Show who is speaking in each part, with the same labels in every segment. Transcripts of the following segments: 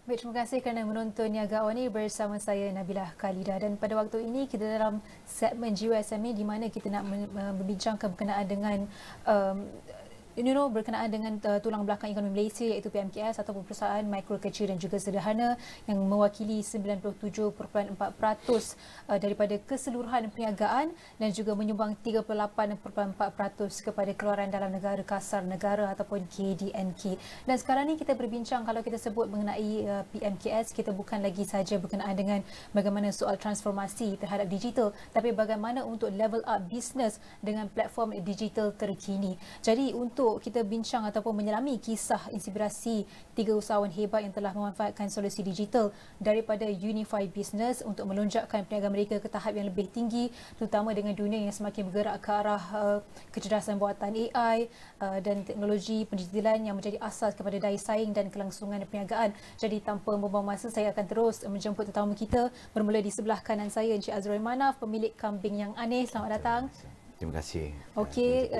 Speaker 1: Baik, terima kasih kerana menonton Niaga AWANI bersama saya Nabilah Khaleeda, dan pada waktu ini kita dalam segmen Jiwa SME di mana kita nak berbincangkan berkenaan dengan berkenaan dengan tulang belakang ekonomi Malaysia, iaitu PMKS ataupun perusahaan mikro, kecil dan juga sederhana yang mewakili 97.4% daripada keseluruhan perniagaan dan juga menyumbang 38.4% kepada keluaran dalam negara kasar negara ataupun KDNK. Dan sekarang ni kita berbincang, kalau kita sebut mengenai PMKS, kita bukan lagi saja berkenaan dengan bagaimana soal transformasi terhadap digital, tapi bagaimana untuk level up bisnes dengan platform digital terkini. Jadi untuk kita bincang ataupun menyelami kisah inspirasi 3 usahawan hebat yang telah memanfaatkan solusi digital daripada Unifi Business untuk melonjakkan perniagaan mereka ke tahap yang lebih tinggi, terutama dengan dunia yang semakin bergerak ke arah kecerdasan buatan AI dan teknologi pendigitalan yang menjadi asas kepada daya saing dan kelangsungan perniagaan. Jadi tanpa membuang masa, saya akan terus menjemput tetamu kita. Bermula di sebelah kanan saya, Encik Astro, pemilik kambing yang aneh. Selamat datang.
Speaker 2: Terima kasih.
Speaker 1: Okey,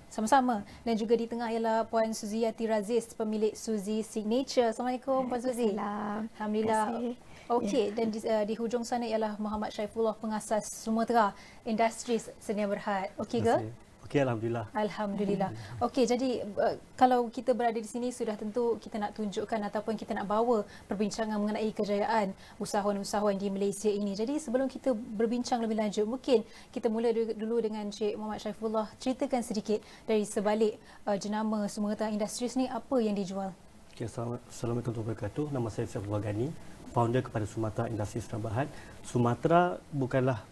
Speaker 1: sama-sama. Dan juga di tengah ialah Puan Suziati Razis, pemilik Suzy Signature. Assalamualaikum Puan Suzy. Alhamdulillah. Okey, dan di hujung sana ialah Muhammad Syaifullah, pengasas Sumatera Industries Sdn Bhd. Okey ke?
Speaker 3: Okey, alhamdulillah.
Speaker 1: Alhamdulillah. Okey, jadi kalau kita berada di sini, sudah tentu kita nak tunjukkan ataupun kita nak bawa perbincangan mengenai kejayaan usahawan-usahawan di Malaysia ini. Jadi sebelum kita berbincang lebih lanjut, mungkin kita mula dulu dengan Cik Muhammad Syaifullah. Ceritakan sedikit dari sebalik jenama Sumatera Industries ni, apa yang dijual?
Speaker 3: Okay, Assalamualaikum warahmatullahi wabarakatuh. Nama saya Syaifullah Ghani, founder kepada Sumatera Industries Sdn Bhd. Sumatera bukanlah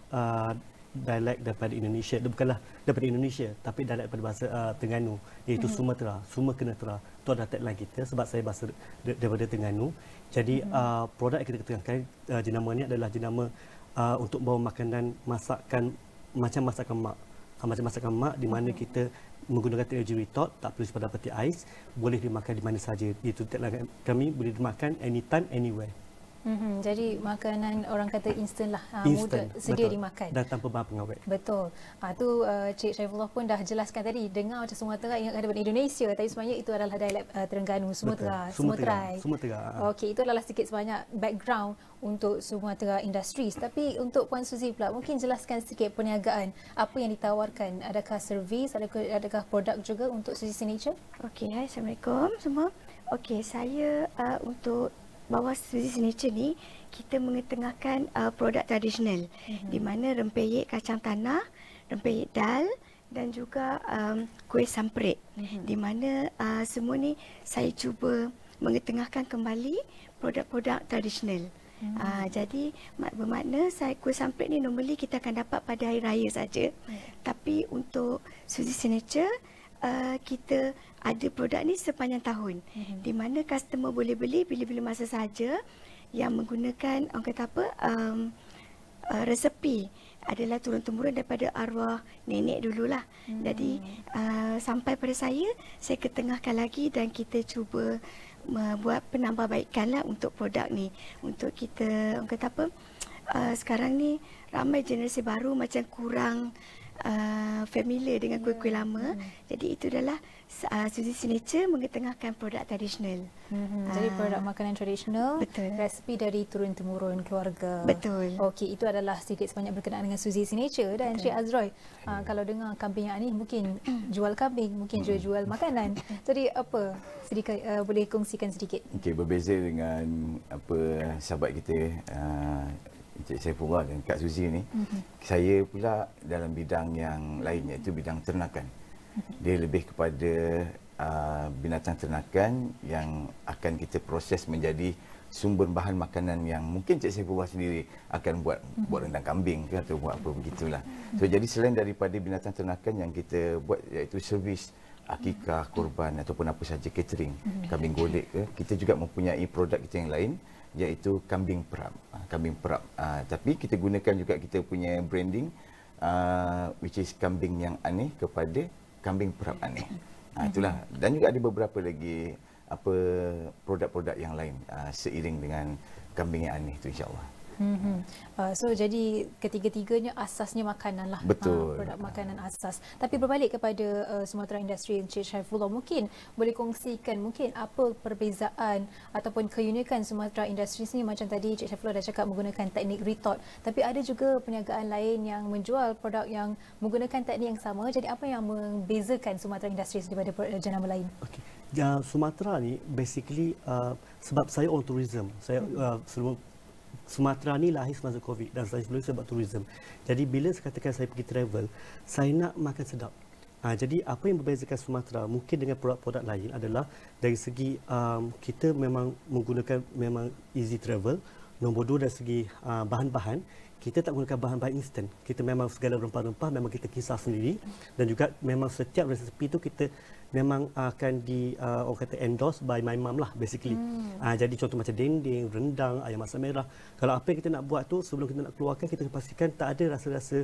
Speaker 3: dialek daripada Indonesia, bukanlah daripada Indonesia, tapi dialek daripada bahasa Terengganu, iaitu Sumatera, Suma Kenetera. Itu adalah tagline kita sebab saya bahasa daripada Terengganu. Jadi produk yang kita ketengahkan, jenama ni adalah jenama untuk bawa makanan masakan macam masakan mak, di mana kita menggunakan teknologi retort, tak perlu sepada peti ais, boleh dimakan di mana saja. Itu tagline kami, boleh dimakan anytime anywhere.
Speaker 1: Jadi makanan orang kata instan lah,
Speaker 3: Instant,
Speaker 1: mudah sedia
Speaker 3: betul.
Speaker 1: dimakan
Speaker 3: Dan tanpa bahan pengawet.
Speaker 1: Betul. Tu Cik Syaifullah pun dah jelaskan tadi, dengar macam Sumatera ingat daripada Indonesia, tapi sebenarnya itu adalah dialek Terengganu, Sumatera.
Speaker 3: Sumatera.
Speaker 1: Okey, itu adalah sikit sebanyak background untuk Sumatera Industries. Tapi untuk Puan Suzy pula, mungkin jelaskan sikit perniagaan, apa yang ditawarkan, adakah servis, adakah produk juga untuk Suzy Signature?
Speaker 4: Okey, hai, Assalamualaikum semua. Okey, saya untuk bawah Suzy Signature ni, kita mengetengahkan produk tradisional, di mana rempeyek kacang tanah, rempeyek dal dan juga kuih samprit, di mana semua ni saya cuba mengetengahkan kembali produk-produk tradisional. Jadi bermakna kuih samprit ni normally kita akan dapat pada hari raya saja, tapi untuk Suzy Signature kita ada produk ni sepanjang tahun, di mana customer boleh beli bila-bila masa saja, yang menggunakan orang kata apa, resepi adalah turun-temurun daripada arwah nenek dululah. Jadi sampai pada saya ketengahkan lagi dan kita cuba buat penambahbaikan lah untuk produk ni, untuk kita orang kata apa, sekarang ni ramai generasi baru macam kurang familiar dengan kuih-kuih lama. Jadi itu adalah Suzy Signature mengetengahkan produk tradisional.
Speaker 1: Jadi produk makanan tradisional,
Speaker 4: betul,
Speaker 1: resipi dari turun-temurun keluarga.
Speaker 4: Betul.
Speaker 1: Okey, itu adalah sedikit sebanyak berkenaan dengan Suzy Signature. Dan Encik Azroy, kalau dengar kambing yang ni, mungkin jual kambing, mungkin jual makanan. Jadi apa, sedikit boleh kongsikan sedikit?
Speaker 2: Okey, berbeza dengan apa sahabat kita Encik Saifullah dan Kak Suzy ni, saya pula dalam bidang yang lain, iaitu bidang ternakan. Dia lebih kepada binatang ternakan yang akan kita proses menjadi sumber bahan makanan yang mungkin Encik Saifullah sendiri akan buat rendang kambing ke atau buat apa begitulah. So jadi selain daripada binatang ternakan yang kita buat, iaitu servis akikah, korban ataupun apa saja catering, kambing golek ke, kita juga mempunyai produk kita yang lain, iaitu kambing perap. Tapi kita gunakan juga kita punya branding, which is kambing yang aneh kepada kambing perap aneh. Itulah. Dan juga ada beberapa lagi produk-produk yang lain seiring dengan kambing yang aneh itu, insya-Allah.
Speaker 1: So jadi ketiga-tiganya asasnya makanan lah.
Speaker 2: Betul.
Speaker 1: Produk makanan asas. Tapi berbalik kepada Sumatera Industri, Encik Syaifullah, mungkin boleh kongsikan mungkin apa perbezaan ataupun keunikan Sumatera Industri ni. Macam tadi Encik Syaifullah dah cakap menggunakan teknik retort, tapi ada juga perniagaan lain yang menjual produk yang menggunakan teknik yang sama. Jadi apa yang membezakan Sumatera Industri daripada jenama lain?
Speaker 3: Okey. Sumatera ni basically sebab saya orang tourism. Saya sebelum Sumatera ni lahir semasa Covid dan saya sebelum saya buat tourism. Jadi bila saya katakan saya pergi travel, saya nak makan sedap. Jadi apa yang membezakan Sumatera mungkin dengan produk-produk lain adalah dari segi kita memang menggunakan memang easy travel. Nombor dua dari segi bahan-bahan, kita tak menggunakan bahan-bahan instan. Kita memang segala rempah-rempah memang kita kisar sendiri, dan juga memang setiap resepi tu kita memang akan orang kata endorse by my mum lah basically. Jadi contoh macam dendeng, rendang, ayam masak merah. Kalau apa yang kita nak buat tu sebelum kita nak keluarkan, kita pastikan tak ada rasa-rasa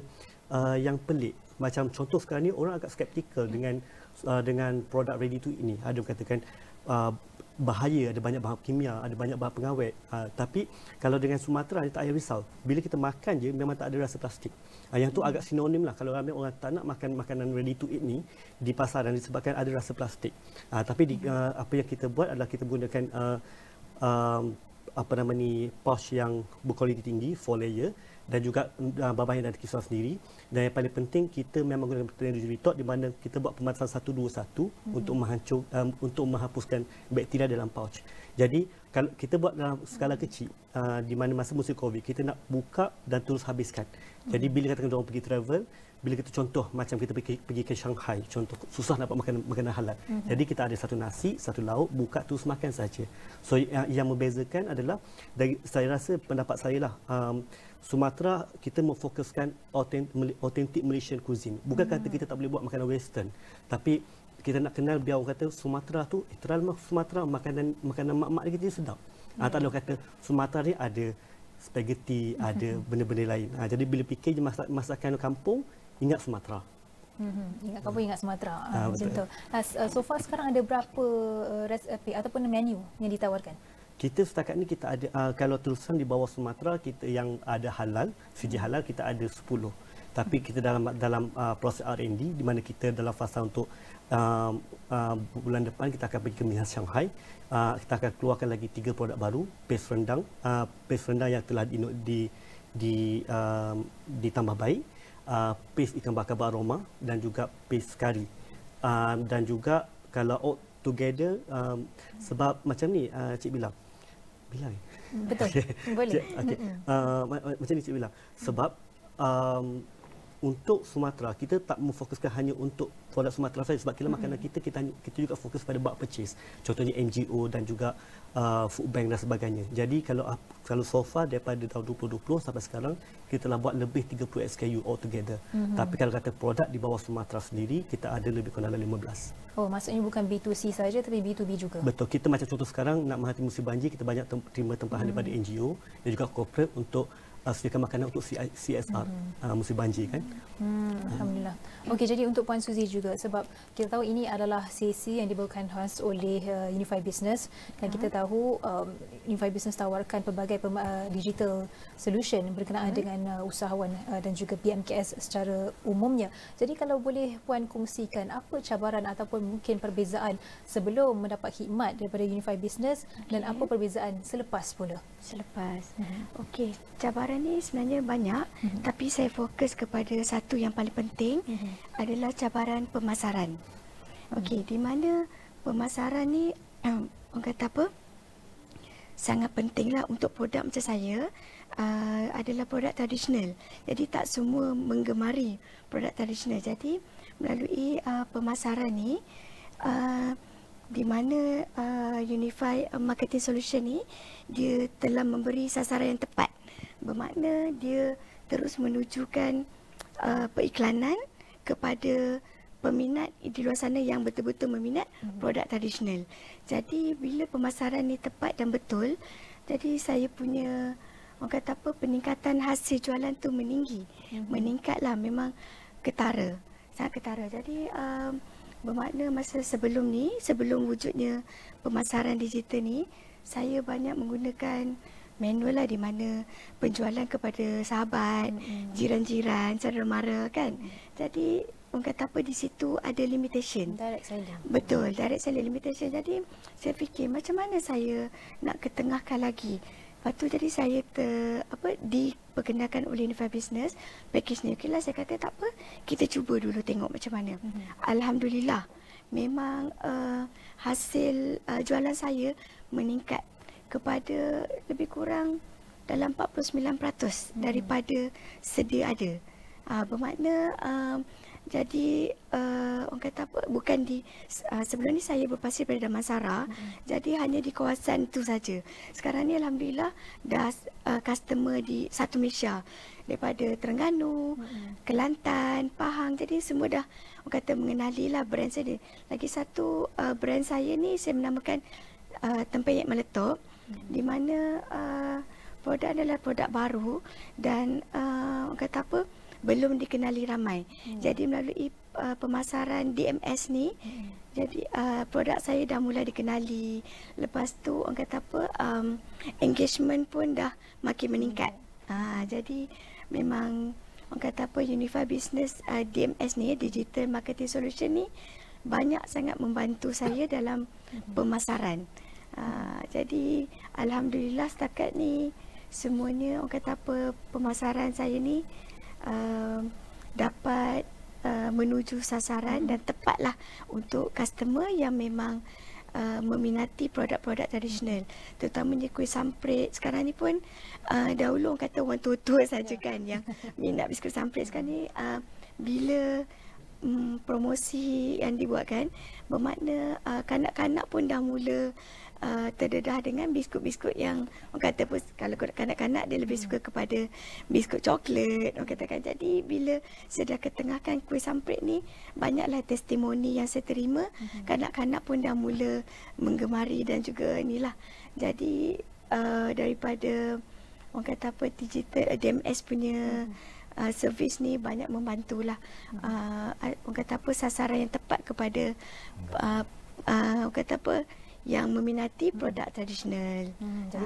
Speaker 3: yang pelik. Macam contoh sekarang ni orang agak skeptikal dengan produk ready to eat ni. Ada yang katakan bahaya, ada banyak bahan kimia, ada banyak bahan pengawet. Tapi kalau dengan Sumatera dia tak payah risau. Bila kita makan je memang tak ada rasa plastik. Yang tu agak sinonim lah kalau ramai orang tak nak makan makanan ready to eat ni di pasaran disebabkan ada rasa plastik. Tapi apa yang kita buat adalah kita gunakan pouch yang berkualiti tinggi, 4 layer, dan juga bahan yang kisar sendiri. Dan yang paling penting kita memang guna teknologi retort di mana kita buat pemanasan 121 untuk menghapuskan bakteria dalam pouch. Jadi kalau kita buat dalam skala kecil di mana masa musim Covid kita nak buka dan terus habiskan. Jadi bila katakan orang pergi travel, bila kita contoh macam kita pergi ke Shanghai, contoh susah nak dapat makanan halal. Jadi kita ada satu nasi, satu lauk, buka terus makan saja. So yang membezakan adalah saya rasa pendapat saya lah, Sumatera kita memfokuskan authentic Malaysian cuisine. Bukan kata kita tak boleh buat makanan western, tapi kita nak kenal biar orang kata Sumatera tu Sumatera makanan mak-mak kita sedap. Tak ada orang kata Sumatera ni ada spaghetti, ada benda-benda lain. Jadi bila fikir je masakan kampung, ingat Sumatera.
Speaker 1: Ingat kampung, ingat Sumatera. Macam tu. So far sekarang ada berapa resepi ataupun menu yang ditawarkan?
Speaker 3: Kita setakat ni kita ada kalau terusan di bawah Sumatera kita yang ada halal, CJ halal kita ada 10. Tapi kita dalam proses R&D di mana kita dalam fasa untuk bulan depan kita akan pergi ke Mismatch Shanghai. Kita akan keluarkan lagi 3 produk baru, paste rendang yang telah ditambah baik, paste ikan bakar beraroma dan juga paste kari. Dan juga kalau all together sebab macam ni Cik bilang.
Speaker 1: Betul. Boleh.
Speaker 3: Okay. Macam ni Cik bilang. Sebab untuk Sumatera kita tak memfokuskan hanya untuk produk Sumatera saja, sebab kira makanan kita juga fokus pada bulk purchase. Contohnya NGO dan juga food bank dan sebagainya. Jadi kalau so far daripada tahun 2020 sampai sekarang kita telah buat lebih 30 SKU all together. Tapi kalau kata produk di bawah Sumatera sendiri kita ada lebih kurang dalam 15.
Speaker 1: Oh, maksudnya bukan B2C saja tapi B2B juga.
Speaker 3: Betul. Kita macam contoh sekarang nak menghadapi musim banjir, kita banyak terima tempahan daripada NGO dan juga corporate untuk sediakan makanan untuk CSR musim banjir kan.
Speaker 1: Alhamdulillah. Okey, jadi untuk Puan Suzy juga, sebab kita tahu ini adalah sesi yang dibawakan khas oleh Unifi Business dan kita tahu Unifi Business tawarkan pelbagai digital solution berkenaan dengan usahawan dan juga PMKS secara umumnya. Jadi kalau boleh Puan kongsikan apa cabaran ataupun mungkin perbezaan sebelum mendapat khidmat daripada Unifi Business dan apa perbezaan selepas pula?
Speaker 4: Selepas. Okey, cabaran ni sebenarnya banyak, tapi saya fokus kepada satu yang paling penting adalah cabaran pemasaran. Okey, di mana pemasaran ni orang kata apa? Sangat pentinglah untuk produk macam saya adalah produk tradisional. Jadi tak semua menggemari produk tradisional. Jadi melalui pemasaran ni di mana Unifi Marketing Solution ni dia telah memberi sasaran yang tepat. Bermakna dia terus menunjukkan periklanan kepada peminat di luar sana yang betul-betul meminat produk tradisional. Jadi bila pemasaran ni tepat dan betul, jadi saya punya orang kata apa, peningkatan hasil jualan tu meninggi. Meningkatlah, memang ketara, sangat ketara. Jadi bermakna masa sebelum ni, sebelum wujudnya pemasaran digital ni, saya banyak menggunakan manual lah, di mana penjualan kepada sahabat, jiran-jiran, saudara mara kan. Jadi orang kata apa, di situ ada limitation.
Speaker 1: Direct selling.
Speaker 4: Betul, direct selling limitation. Jadi saya fikir macam mana saya nak ketengahkan lagi. Lepas tu jadi saya diperkenalkan oleh Unifi Business package ni. Okeylah, saya kata tak apa, kita cuba dulu tengok macam mana. Alhamdulillah, memang hasil jualan saya meningkat kepada lebih kurang dalam 49% daripada sedia ada. Bermakna jadi orang kata apa, bukan di sebelum ni saya berpasir pada Damansara, jadi hanya di kawasan tu saja. Sekarang ni alhamdulillah dah customer di satu Malaysia, daripada Terengganu, Kelantan, Pahang. Jadi semua dah orang kata mengenali lah brand saya. Lagi satu brand saya ni saya menamakan Tempayek Meletup, di mana produk adalah produk baru dan orang kata apa, belum dikenali ramai. Jadi melalui pemasaran DMS ni, jadi produk saya dah mula dikenali. Lepas tu orang kata apa, engagement pun dah makin meningkat. Jadi memang orang kata apa, Unifi Business DMS ni, Digital Marketing Solution ni, banyak sangat membantu saya dalam pemasaran. Jadi alhamdulillah setakat ni semuanya orang kata apa, pemasaran saya ni dapat menuju sasaran dan tepatlah untuk customer yang memang meminati produk-produk tradisional, terutamanya kuih samprit. Sekarang ni pun dahulu orang kata orang tua-tua saja kan yang minat biskut samprit. Sekarang ni bila promosi yang dibuatkan, bermakna kanak-kanak pun dah mula terdedah dengan biskut-biskut yang orang kata pun, kalau kanak-kanak dia lebih suka kepada biskut coklat orang katakan. Jadi bila saya dah ketengahkan kuih samprit ni, banyaklah testimoni yang saya terima. Kanak-kanak pun dah mula menggemari dan juga inilah. Jadi daripada orang kata apa, digital DMS punya servis ni banyak membantulah orang kata apa, sasaran yang tepat kepada orang kata apa, yang meminati produk tradisional.
Speaker 1: Jadi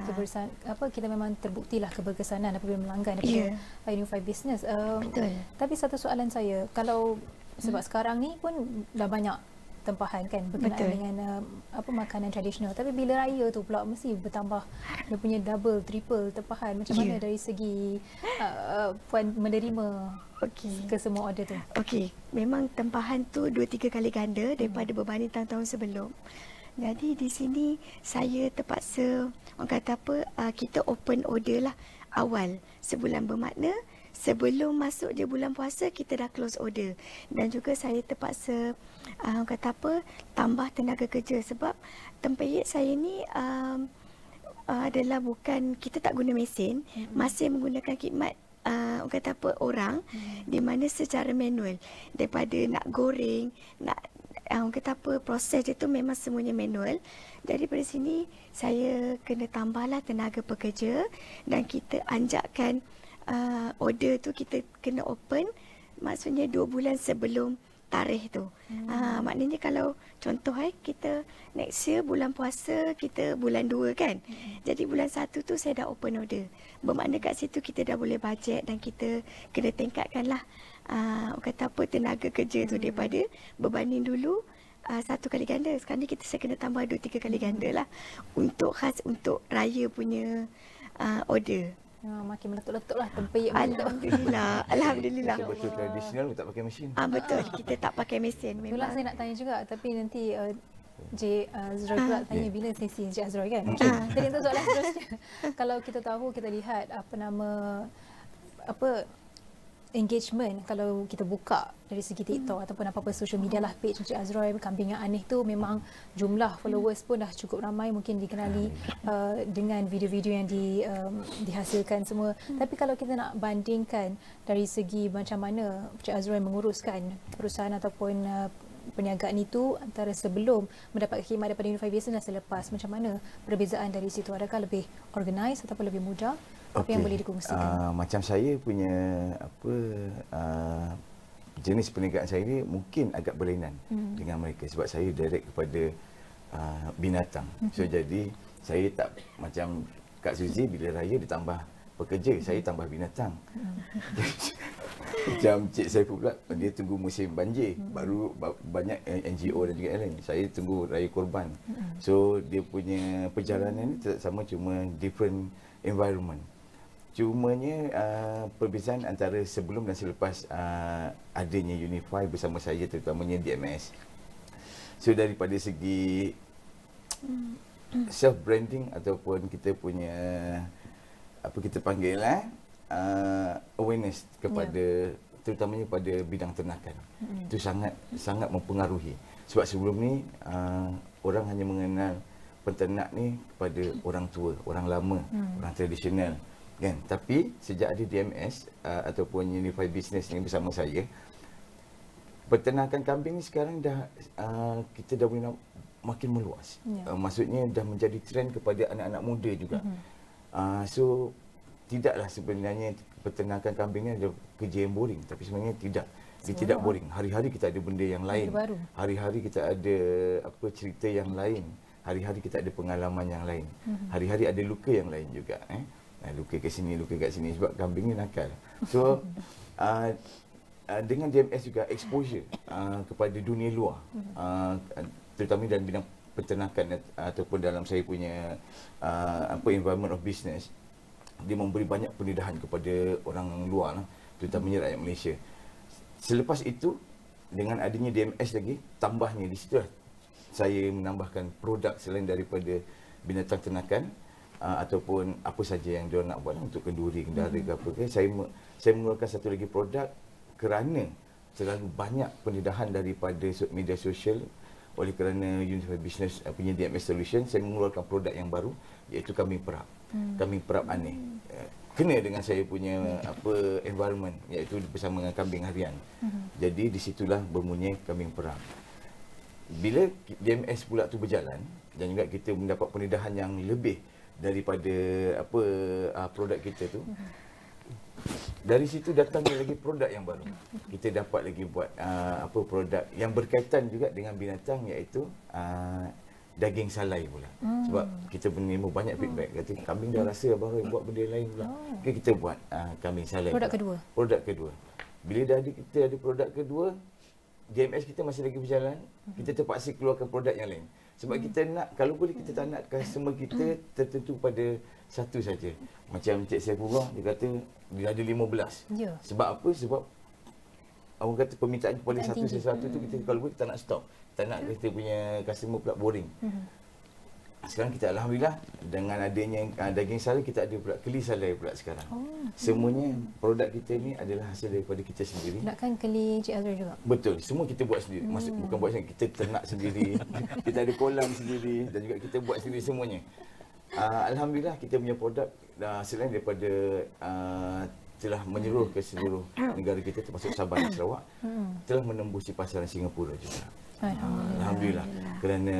Speaker 1: kita memang terbuktilah keberkesanan apabila melanggan daripada Unifi Business.
Speaker 4: Betul.
Speaker 1: Tapi satu soalan saya, kalau sebab sekarang ni pun dah banyak tempahan kan berkenaan dengan makanan tradisional, tapi bila raya tu pula mesti bertambah, dia punya double, triple tempahan. Macam mana dari segi puan menerima ke semua order tu? Okey,
Speaker 4: memang tempahan tu 2-3 kali ganda daripada berbanding tahun-tahun sebelum. Jadi di sini saya terpaksa orang kata apa, kita open order lah awal sebulan, bermakna sebelum masuk je bulan puasa kita dah close order. Dan juga saya terpaksa orang kata apa, tambah tenaga kerja sebab tempayek saya ni adalah bukan, kita tak guna mesin, masih menggunakan khidmat orang kata apa, orang, di mana secara manual, daripada nak goreng, nak orang kata apa, proses itu memang semuanya manual. Jadi pada sini saya kena tambahlah tenaga pekerja dan kita anjakkan order tu kita kena open, maksudnya 2 bulan sebelum tarikh tu. Maknanya kalau contoh kita next year bulan puasa, kita bulan 2 kan. Jadi bulan 1 tu saya dah open order. Bermakna kat situ kita dah boleh bajet dan kita kena tingkatkanlah kata apa, tenaga kerja tu daripada berbanding dulu 1 kali ganda. Sekarang ni saya kena tambah 2-3 kali ganda lah untuk khas untuk raya punya order.
Speaker 1: Makin meletup-letup lah tempayek.
Speaker 4: Alhamdulillah. Alhamdulillah.
Speaker 2: Betul tradisional tak pakai mesin.
Speaker 4: Betul, kita tak pakai mesin.
Speaker 1: Itulah saya nak tanya juga, tapi nanti Azroy pula tanya bila sesi Encik Azroy kan. Jadi untuk soalan seterusnya, kalau kita tahu, kita lihat engagement, kalau kita buka dari segi TikTok ataupun apa-apa social media lah, page Encik Azroy Kambing yang Aneh tu memang jumlah followers pun dah cukup ramai, mungkin dikenali dengan video-video yang dihasilkan semua. Tapi kalau kita nak bandingkan dari segi macam mana Encik Azroy menguruskan perusahaan ataupun perniagaan itu antara sebelum mendapat khidmat daripada Unifi Business dan selepas, macam mana perbezaan dari situ? Adakah lebih organised ataupun lebih mudah? Apa yang boleh dikongsikan?
Speaker 2: Macam saya punya jenis perniagaan saya ni mungkin agak berlainan dengan mereka sebab saya direct kepada binatang. So jadi saya tak macam Kak Suzy bila raya dia tambah pekerja, saya tambah binatang. Macam Cik Saiful pula, dia tunggu musim banjir, baru banyak NGO dan juga lain. Saya tunggu raya korban. So dia punya perjalanan ni tetap sama, cuma different environment. Cumanya perbezaan antara sebelum dan selepas adanya Unifi bersama saya, terutamanya DMS. So daripada segi self branding ataupun kita punya apa kita panggil awareness kepada terutamanya pada bidang ternakan. Itu sangat mempengaruhi. Sebab sebelum ni orang hanya mengenal penternak ni kepada orang tua, orang lama, orang tradisional, kan. Tapi sejak ada DMS ataupun Unifi Business ni bersama saya, peternakan kambing ni sekarang dah kita dah boleh makin meluas. Maksudnya dah menjadi trend kepada anak-anak muda juga. So tidaklah sebenarnya peternakan kambing ni ada kerja yang boring, tapi sebenarnya tidak. Dia tidak boring. Hari-hari kita ada benda yang lain. Hari-hari kita ada apa cerita yang lain. Hari-hari kita ada pengalaman yang lain. Hari-hari ada luka yang lain juga. Luka kat sini, luka kat sini sebab kambing ni nakal. So dengan DMS juga exposure kepada dunia luar, terutama dalam bidang peternakan ataupun dalam saya punya environment of business. Dia memberi banyak pendedahan kepada orang luar, terutamanya rakyat Malaysia. Selepas itu, dengan adanya DMS lagi, tambahnya di situ saya menambahkan produk selain daripada binatang ternakan ataupun apa saja yang diorang nak buat untuk kenduri, kendara ke apa ke. Saya mengeluarkan satu lagi produk kerana terlalu banyak pendedahan daripada media sosial. Oleh kerana Unifi Business punya DMS Solution, saya mengeluarkan produk yang baru, iaitu kambing perap. Kambing perap aneh. Kena dengan saya punya environment, iaitu bersama dengan kambing harian. Jadi di situlah bermunyi kambing perap. Bila DMS pula tu berjalan dan juga kita mendapat pendedahan yang lebih daripada produk kita tu, dari situ datangnya lagi produk yang baru. Kita dapat lagi buat produk yang berkaitan juga dengan binatang, iaitu daging salai pula. Sebab kita menerima banyak feedback, kata kambing dah rasa abang buat benda lain pula. Okay, kita buat kambing salai. Produk kedua. Bila kita ada produk kedua, DMS kita masih lagi berjalan, kita terpaksa keluarkan produk yang lain. Sebab kita nak, kalau boleh kita tak nak customer kita tertentu pada satu saja. Macam Cik Saifullah, dia kata dia ada 15. Sebab apa? Sebab orang kata permintaan kepada sesuatu tu kita kalau boleh kita nak stop. Tak nak kita punya customer pula boring. Sekarang kita alhamdulillah dengan adanya daging salai, kita ada pula keli salai pula sekarang. Semuanya produk kita ni adalah hasil daripada kita sendiri.
Speaker 1: Nakkan keli Cik Azra juga?
Speaker 2: Betul, semua kita buat sendiri. Maksud bukan buat sendiri, kita ternak sendiri. Kita ada kolam sendiri dan juga kita buat sendiri semuanya. Alhamdulillah kita punya produk selain daripada telah menyeluruh ke seluruh negara kita termasuk Sabah dan Sarawak, telah menembus di pasaran Singapura juga. Alhamdulillah. Kerana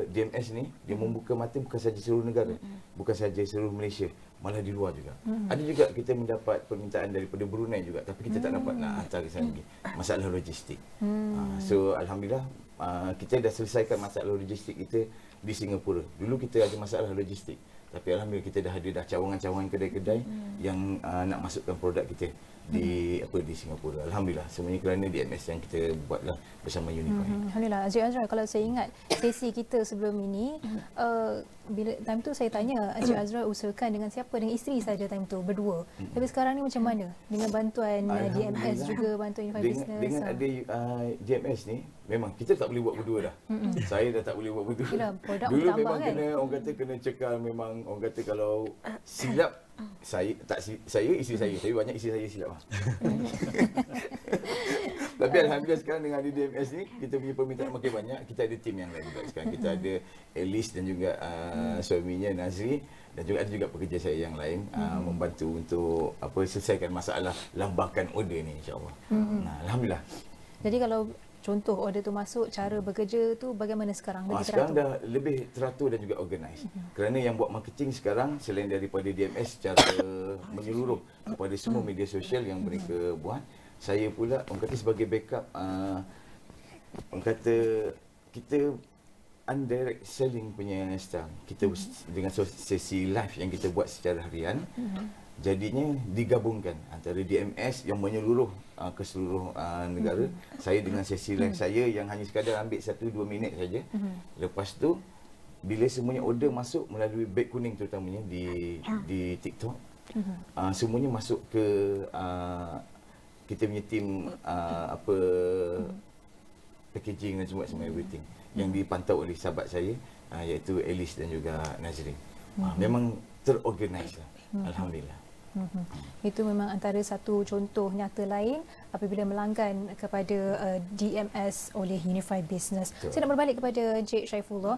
Speaker 2: DMS ni dia membuka mata bukan saja seluruh negara, bukan saja seluruh Malaysia, malah di luar juga. Ada juga kita mendapat permintaan daripada Brunei juga, tapi kita tak dapat nak hantar ke sana lagi. Masalah logistik. So alhamdulillah kita dah selesaikan masalah logistik kita di Singapura. Dulu kita ada masalah logistik, tapi alhamdulillah kita dah ada cawangan-cawangan kedai-kedai yang nak masukkan produk kita di Singapura. Alhamdulillah semuanya kerana DMS yang kita buatlah bersama Unifi.
Speaker 1: Alhamdulillah. Encik Azra, kalau saya ingat sesi kita sebelum ini, bila time tu saya tanya Encik Azra usahakan dengan siapa? Dengan isteri saja time tu, berdua. Tapi sekarang ni macam mana? Dengan bantuan DMS juga, bantuan Unifi Business.
Speaker 2: Dengan ada DMS ni, memang kita tak boleh buat berdua dah. Saya dah tak boleh buat berdua.
Speaker 1: Yelah,
Speaker 2: dulu memang kan? Orang kata kena cekal, memang orang kata kalau silap saya isteri saya, tapi banyak isteri saya silap. Tapi alhamdulillah sekarang dengan ada DMS ni, kita punya permintaan makin banyak. Kita ada tim yang lain juga sekarang. Kita ada Alice dan juga suaminya Nazri, dan juga ada juga pekerja saya yang lain membantu untuk selesaikan masalah lambakan order ni, insya-Allah. Alhamdulillah.
Speaker 1: Jadi kalau contoh order tu masuk, cara bekerja tu bagaimana sekarang?
Speaker 2: Sekarang dah lebih teratur dan juga organize. Kerana yang buat marketing sekarang selain daripada DMS secara menyeluruh kepada semua media sosial yang mereka buat, saya pula orang kata sebagai backup, orang kata kita undirect selling punya style. Kita dengan sesi live yang kita buat secara harian, jadinya digabungkan antara DMS yang menyeluruh ke seluruh negara, saya dengan sesi live saya yang hanya sekadar ambil 1-2 minit saja. Lepas tu bila semuanya order masuk melalui beg kuning terutamanya di TikTok, semuanya masuk ke kita punya tim packaging dan semua everything yang dipantau oleh sahabat saya, iaitu Alice dan juga Nazrin. Memang terorganize lah. Alhamdulillah.
Speaker 1: Itu memang antara satu contoh nyata lain apabila melanggan kepada DMS oleh Unifi Business. Betul. Saya nak berbalik kepada Encik Syaifullah.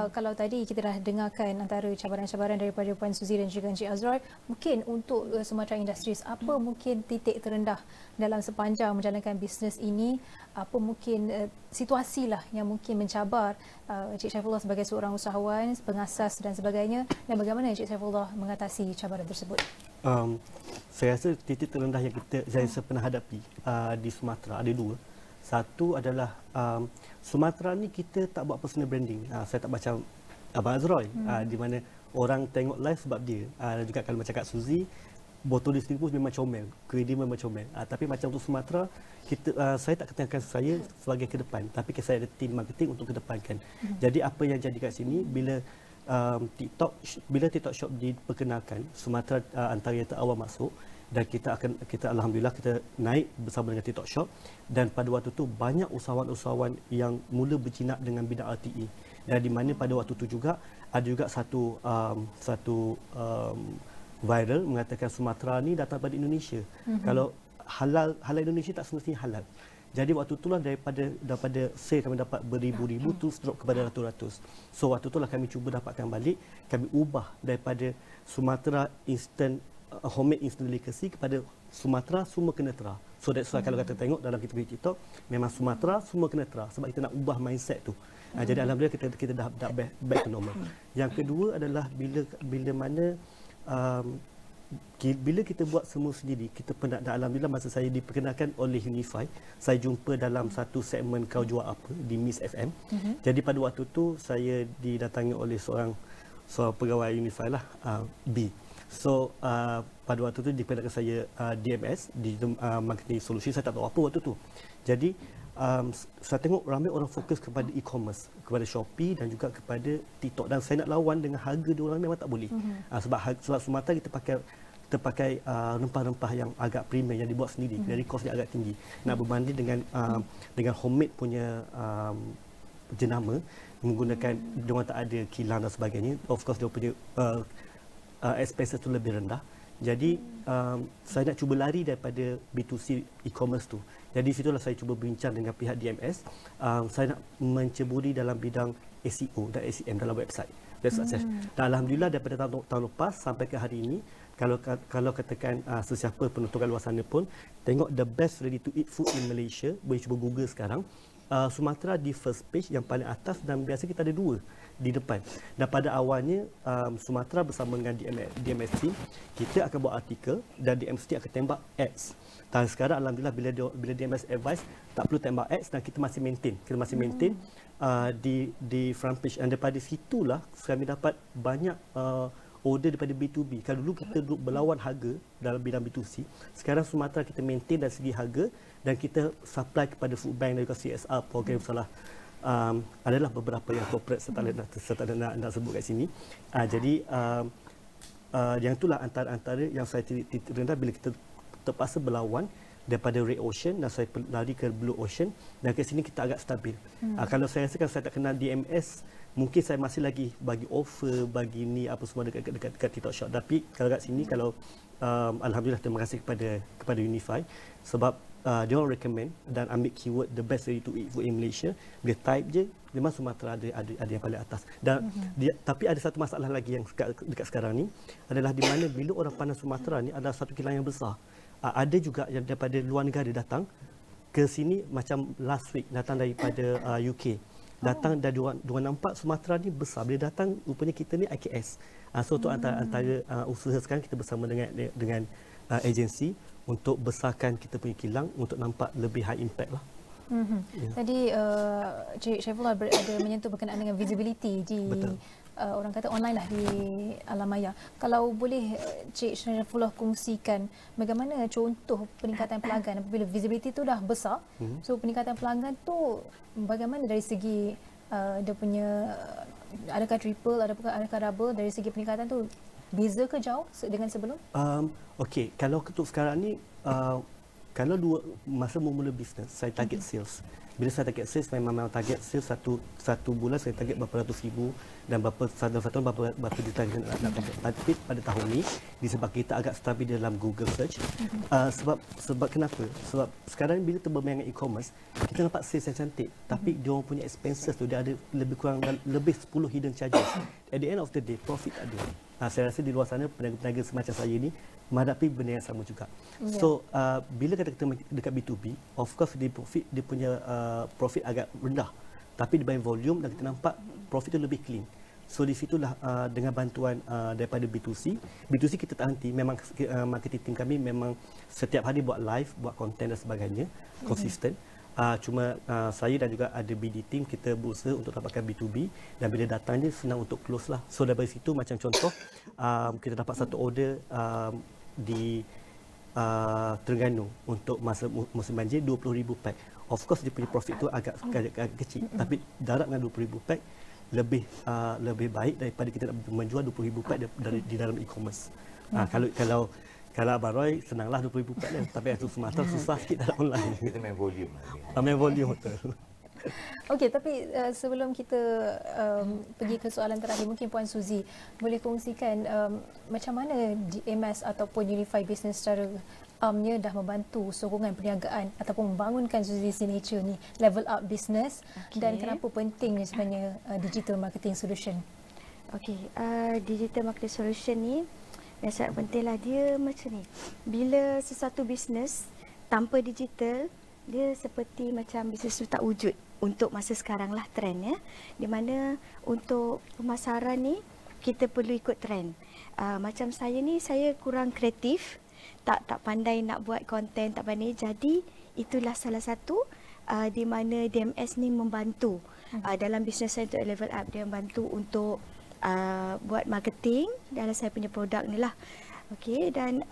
Speaker 1: Kalau tadi kita dah dengarkan antara cabaran-cabaran daripada Puan Suzy dan juga Encik Azroy, mungkin untuk Sumatra Industries, apa mungkin titik terendah dalam sepanjang menjalankan bisnes ini? Apa mungkin situasi lah yang mungkin mencabar Encik Syaifullah sebagai seorang usahawan, pengasas dan sebagainya, dan bagaimana Encik Syaifullah mengatasi cabaran tersebut?
Speaker 3: Saya rasa titik terendah yang saya pernah hadapi di Sumatera ada dua. Satu adalah Sumatera ni kita tak buat personal branding. Saya tak macam Abang Azroy, di mana orang tengok live sebab dia. Dan juga kalau macam Kak Suzy, botol di sini pun memang comel, kredi memang comel. Tapi macam untuk Sumatera, saya tak katakan saya sebagai ke depan, tapi saya ada tim marketing untuk kedepankan. Jadi apa yang jadi kat sini bila TikTok Shop diperkenalkan, Sumatera antara yang terawal masuk, dan kita alhamdulillah kita naik bersama dengan TikTok Shop, dan pada waktu tu banyak usahawan-usahawan yang mula berjinak dengan bidang RTE, dan di mana pada waktu tu juga ada juga satu viral mengatakan Sumatera ni datang dari Indonesia. Kalau halal Indonesia tak semestinya halal. Jadi waktu itulah daripada sale kami dapat beribu-ribu tu drop kepada ratus-ratus. So waktu itulah kami cuba dapatkan balik, kami ubah daripada Sumatera homemade instant delicacy kepada Sumatera semua kena tera. So that's why kalau kita tengok dalam kita punya TikTok, memang Sumatera semua kena tera sebab kita nak ubah mindset tu. Jadi alhamdulillah kita dah back to normal. Yang kedua adalah bila kita buat semua sendiri, kita pernah, alhamdulillah masa saya diperkenalkan oleh Unifi, saya jumpa dalam satu segmen Kau Jual Apa di Miss FM. Jadi pada waktu tu saya didatangi oleh seorang pegawai Unifi lah, B. So pada waktu tu diperkenalkan saya DMS, Digital Marketing Solution. Saya tak tahu apa waktu tu. Jadi saya tengok ramai orang fokus kepada e-commerce, kepada Shopee dan juga kepada TikTok, dan saya nak lawan dengan harga diorang memang tak boleh. Sebab Sumatera kita pakai rempah-rempah yang agak premium yang dibuat sendiri, jadi kos dia agak tinggi. Nak berbanding dengan homemade punya jenama menggunakan diorang tak ada kilang dan sebagainya, of course dia punya expenses tu lebih rendah. Jadi saya nak cuba lari daripada B2C e-commerce tu. Jadi situlah saya cuba bincang dengan pihak DMS. Saya nak menceburi dalam bidang SEO dan SEM dalam website. Dan alhamdulillah daripada tahun lepas sampai ke hari ini, kalau katakan sesiapa penonton kat luar sana pun tengok the best ready to eat food in Malaysia, boleh cuba Google sekarang. Sumatera di first page yang paling atas, dan biasa kita ada dua di depan. Dan pada awalnya Sumatera bersama dengan DMS team, kita akan buat artikel dan DMS team akan tembak ads. Dan sekarang alhamdulillah bila DMS advice tak perlu tembak ads, dan kita masih maintain di front page. Dan daripada situlah kami dapat banyak order daripada B2B. Kalau dulu kita duduk berlawan harga dalam bidang B2C, sekarang Sumatera kita maintain dari segi harga, dan kita supply kepada food bank dan juga CSR program salah. Adalah beberapa yang corporate saya tak nak sebut kat sini. Jadi yang itulah antara yang saya titik rendah bila kita terpaksa berlawan daripada Red Ocean, dan saya lari ke Blue Ocean, dan ke sini kita agak stabil. Kalau saya rasa saya tak kenal DMS, mungkin saya masih lagi bagi offer, bagi ni apa semua dekat TikTok Shop. Tapi kalau kat sini, kalau alhamdulillah terima kasih kepada Unifi, sebab dia orang recommend dan ambil keyword the best ready to eat food in Malaysia. Dia type je, memang Sumatera ada yang paling atas. Dan tapi ada satu masalah lagi yang dekat sekarang ni, adalah di mana bila orang pandang Sumatera ni adalah satu kilang yang besar. Ada juga yang daripada luar negara datang ke sini, macam last week datang daripada UK. Datang dan dua nampak Sumatera ni besar. Bila datang rupanya kita ni IKS. So tu antara usaha sekarang kita bersama dengan agensi untuk besarkan kita punya kilang untuk nampak lebih high impact lah.
Speaker 1: Tadi Cik Syaifullah ada menyentuh berkenaan dengan visibility di orang kata online lah di alam maya. Kalau boleh Cik Syaifullah kongsikan bagaimana contoh peningkatan pelanggan apabila visibility tu dah besar. So peningkatan pelanggan tu bagaimana dari segi dia punya adakah triple, adakah double, dari segi peningkatan tu beza ke jauh dengan sebelum?
Speaker 3: Okey, kalau untuk sekarang ni kalau masa mula bisnes saya target sales. Bila saya target sales memang target sales satu bulan saya target berapa ratus ribu dan berapa satu berapa juta nak target. Tapi pada tahun ni disebab kita agak stabil dalam Google search. Sebab kenapa? Sebab sekarang bila kita bermain dengan e-commerce, kita nampak sales yang cantik, tapi dia orang punya expenses tu dia ada lebih kurang lebih 10 hidden charges. At the end of the day profit ada. Saya rasa di luar sana peniaga semacam saya ni menghadapi benda yang sama juga. So bila kita dekat B2B, of course dia punya profit agak rendah, tapi dibanding volume dan kita nampak profit tu lebih clean. So di situlah dengan bantuan daripada B2C kita tak henti, memang marketing team kami memang setiap hari buat live, buat konten dan sebagainya, konsisten. Cuma saya dan juga ada BD team kita berusaha untuk dapatkan B2B dan bila datangnya senang untuk close lah. So dari situ macam contoh kita dapat satu order di Terengganu untuk masa musim banjir 20,000 pack. Of course dia punya profit tu agak kecil, tapi darab dengan 20,000 pack lebih baik daripada kita nak menjual 20,000 pack di dalam e-commerce. Kalau Abang Roy senanglah 20,000 pack dia, tapi untuk Sumatera susah sikit dalam online.
Speaker 2: Kita main volume lagi.
Speaker 3: Main volume betul.
Speaker 1: Okey, tapi sebelum kita pergi ke soalan terakhir, mungkin Puan Suzy boleh kongsikan macam mana DMS ataupun Unifi Business secara amnya dah membantu sokongan perniagaan ataupun membangunkan Suzy Signature ni level up business, dan kenapa pentingnya sebenarnya digital marketing solution?
Speaker 4: Okey, digital marketing solution ni yang sangat penting lah. Dia macam ni, bila sesuatu bisnes tanpa digital, dia seperti macam bisnes tu tak wujud untuk masa sekarang lah, trend ya. Di mana untuk pemasaran ni kita perlu ikut trend. Macam saya ni, saya kurang kreatif, tak pandai nak buat konten, tak pandai. Jadi itulah salah satu di mana DMS ni membantu dalam bisnes saya untuk level up. Dia membantu untuk buat marketing dalam saya punya produk ni lah. Okey, dan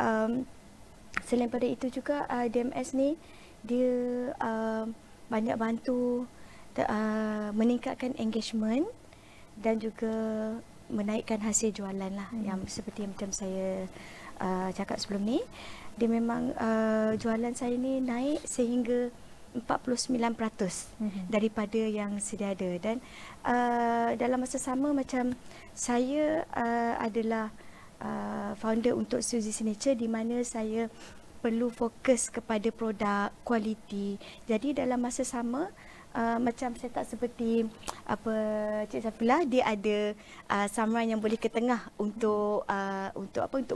Speaker 4: selain pada itu juga DMS ni dia banyak bantu meningkatkan engagement dan juga menaikkan hasil jualan lah. Yang seperti macam saya cakap sebelum ni, dia memang jualan saya ni naik sehingga 49% daripada yang sedia ada. Dan dalam masa sama macam saya adalah founder untuk Suzy Signature, di mana saya perlu fokus kepada produk kualiti. Jadi dalam masa sama macam saya tak seperti Cik Syaifullah, dia ada samurai yang boleh ke tengah untuk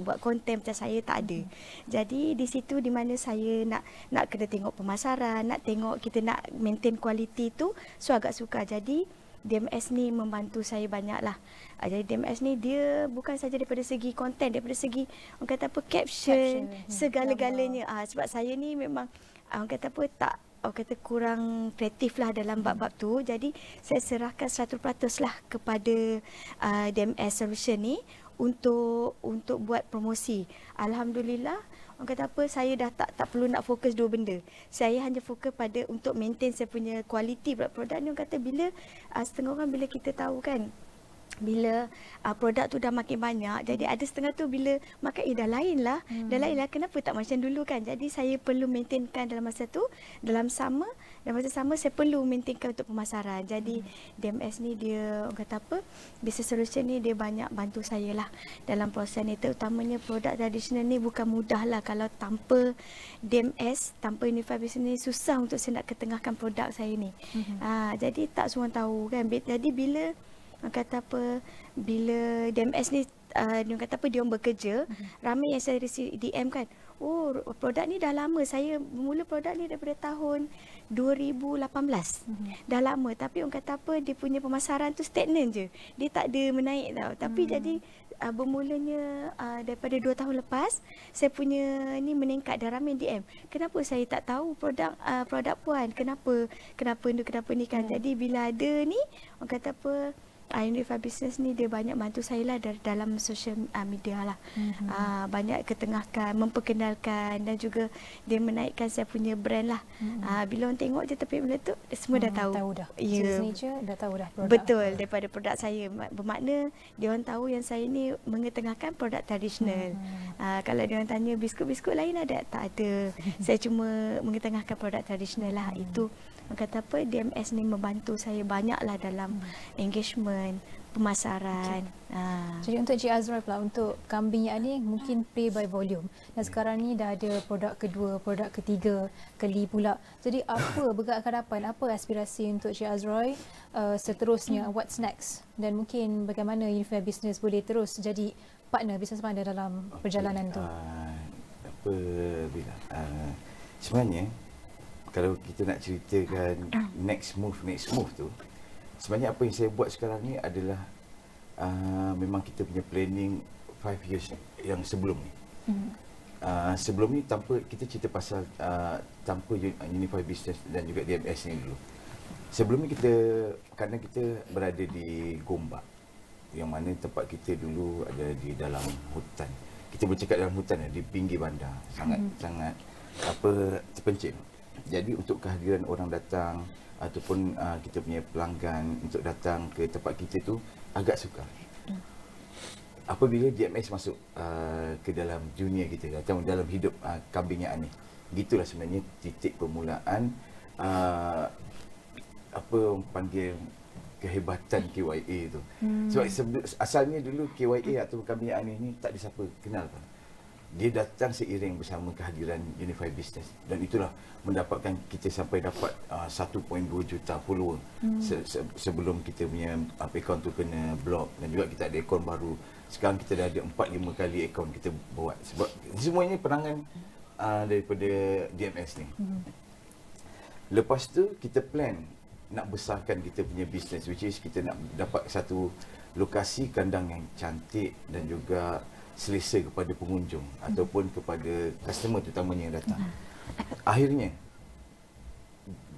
Speaker 4: buat konten, macam saya tak ada. Jadi di situ di mana saya nak kena tengok pemasaran, nak tengok kita nak maintain kualiti tu, so agak sukar. Jadi DMS ni membantu saya banyak lah. Jadi DMS ni dia bukan saja daripada segi konten, daripada segi orang kata apa caption segala-galanya. Sebab saya ni memang orang kata apa orang kata kurang kreatif lah dalam bab-bab tu. Jadi saya serahkan 100% lah kepada DMS Solution ni untuk buat promosi. Alhamdulillah, orang kata apa, saya dah tak perlu nak fokus dua benda. Saya hanya fokus pada untuk maintain saya punya kualiti produk ni. Orang kata bila setengah orang bila kita tahu kan, bila produk tu dah makin banyak, jadi ada setengah tu bila makan dah lain lah, kenapa tak macam dulu kan. Jadi saya perlu maintainkan dalam masa tu, dalam masa sama saya perlu maintainkan untuk pemasaran. Jadi DMS ni dia orang kata apa, business solution ni dia banyak bantu saya lah dalam proses ni. Terutamanya produk tradisional ni bukan mudah lah. Kalau tanpa DMS, tanpa Unifi Business ni susah untuk saya nak ketengahkan produk saya ni. Jadi tak semua tahu kan. Jadi bila kata apa, bila DMS ni dia kata apa, dia orang bekerja, ramai yang saya receive DM kan, oh produk ni dah lama, saya bermula produk ni daripada tahun 2018. Dah lama, tapi orang kata apa, dia punya pemasaran tu stagnan je, dia tak ada menaik tau. Tapi jadi bermulanya daripada 2 tahun lepas, saya punya ni meningkat, dah ramai DM. Kenapa saya tak tahu produk Puan? Kenapa ni kan. Jadi bila ada ni, orang kata apa, Unifi Business ni dia banyak bantu saya lah dalam social media lah. Banyak ketengahkan, memperkenalkan, dan juga dia menaikkan saya punya brand lah. Bila orang tengok je tepi benda tu, semua dah tahu.
Speaker 1: Tahu dah.
Speaker 4: Ya.
Speaker 1: Dah tahu dah produk.
Speaker 4: Betul, daripada produk saya. Bermakna dia orang tahu yang saya ni mengetengahkan produk tradisional. Kalau dia orang tanya biskut-biskut lain ada? Tak ada. Saya cuma mengetengahkan produk tradisional lah. Itu orang kata apa, DMS ni membantu saya banyaklah dalam engagement, pemasaran.
Speaker 1: Jadi untuk Cik Azroy pula, untuk kambing yang ni mungkin pay by volume. Dan sekarang ni dah ada produk kedua, produk ketiga, keli pula. Jadi apa bergerak ke hadapan, apa aspirasi untuk Cik Azroy seterusnya, what's next? Dan mungkin bagaimana Unifi Business boleh terus jadi business partner dalam perjalanan tu?
Speaker 2: Sebenarnya kalau kita nak ceritakan next move tu, sebenarnya apa yang saya buat sekarang ni adalah memang kita punya planning 5 years yang sebelum ni. Sebelum ni tanpa kita cerita pasal tanpa Unifi Business dan juga DMS ni dulu. Sebelum ni kadang kita berada di Gombak, yang mana tempat kita dulu ada di dalam hutan. Kita bercakap dalam hutan, di pinggir bandar, sangat terpencil. Jadi untuk kehadiran orang datang ataupun kita punya pelanggan untuk datang ke tempat kita tu agak sukar. Apabila DMS masuk ke dalam dunia kita atau dalam hidup kambing yang aneh, gitulah sebenarnya titik permulaan apa orang panggil kehebatan KYA tu. Sebab asalnya dulu KYA atau kambing yang aneh ni tak ada siapa kenal pun. Dia datang seiring bersama kehadiran Unifi Business, dan itulah mendapatkan kita sampai dapat 1.2 juta follower sebelum kita punya akaun tu kena block, dan juga kita ada akaun baru. Sekarang kita dah ada 4-5 kali akaun kita buat, sebab semuanya perangan daripada DMS ni. Lepas tu kita plan nak besarkan kita punya business, which is kita nak dapat satu lokasi kandang yang cantik dan juga selesa kepada pengunjung ataupun kepada customer terutamanya yang datang. Akhirnya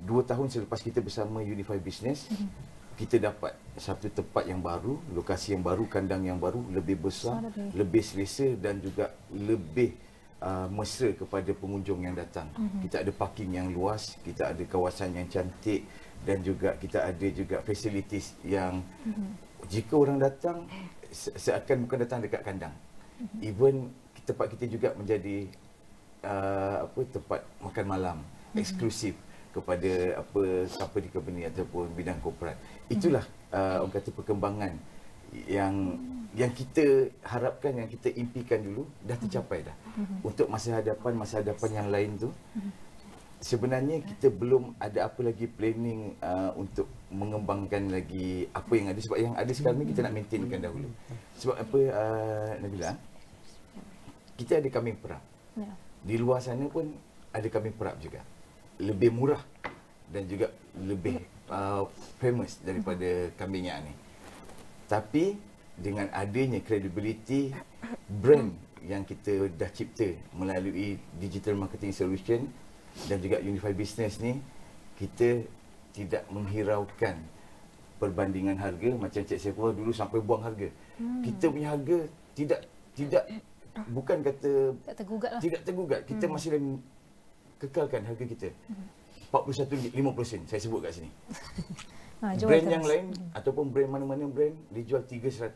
Speaker 2: 2 tahun selepas kita bersama Unifi Business, kita dapat satu tempat yang baru, lokasi yang baru, kandang yang baru, lebih besar, lebih selesa dan juga lebih mesra kepada pengunjung yang datang. Kita ada parking yang luas, kita ada kawasan yang cantik, dan juga kita ada juga facilities yang jika orang datang seakan bukan datang dekat kandang. Even tempat kita juga menjadi tempat makan malam eksklusif kepada company ataupun bidang korporat. Itulah orang kata perkembangan yang kita harapkan, yang kita impikan dulu dah tercapai dah. Untuk masa hadapan yang lain tu, sebenarnya kita belum ada apa lagi planning untuk mengembangkan lagi apa yang ada, sebab yang ada sekarang ni kita nak maintainkan dahulu. Sebab apa, Nabilah, kita ada kambing perap. Di luar sana pun ada kambing perap juga, lebih murah dan juga lebih famous daripada kambing yang ni. Tapi dengan adanya credibility brand yang kita dah cipta melalui digital marketing solution dan juga Unifi Business ni, kita tidak menghiraukan perbandingan harga macam Cik Saifullah dulu sampai buang harga. Kita punya harga tidak bukan kata
Speaker 1: tak tergugat lah.
Speaker 2: Tidak tergugat. Kita masih lagi kekalkan harga kita. RM41.50 saya sebut kat sini. Brand yang lain ataupun brand mana-mana brand dijual 300.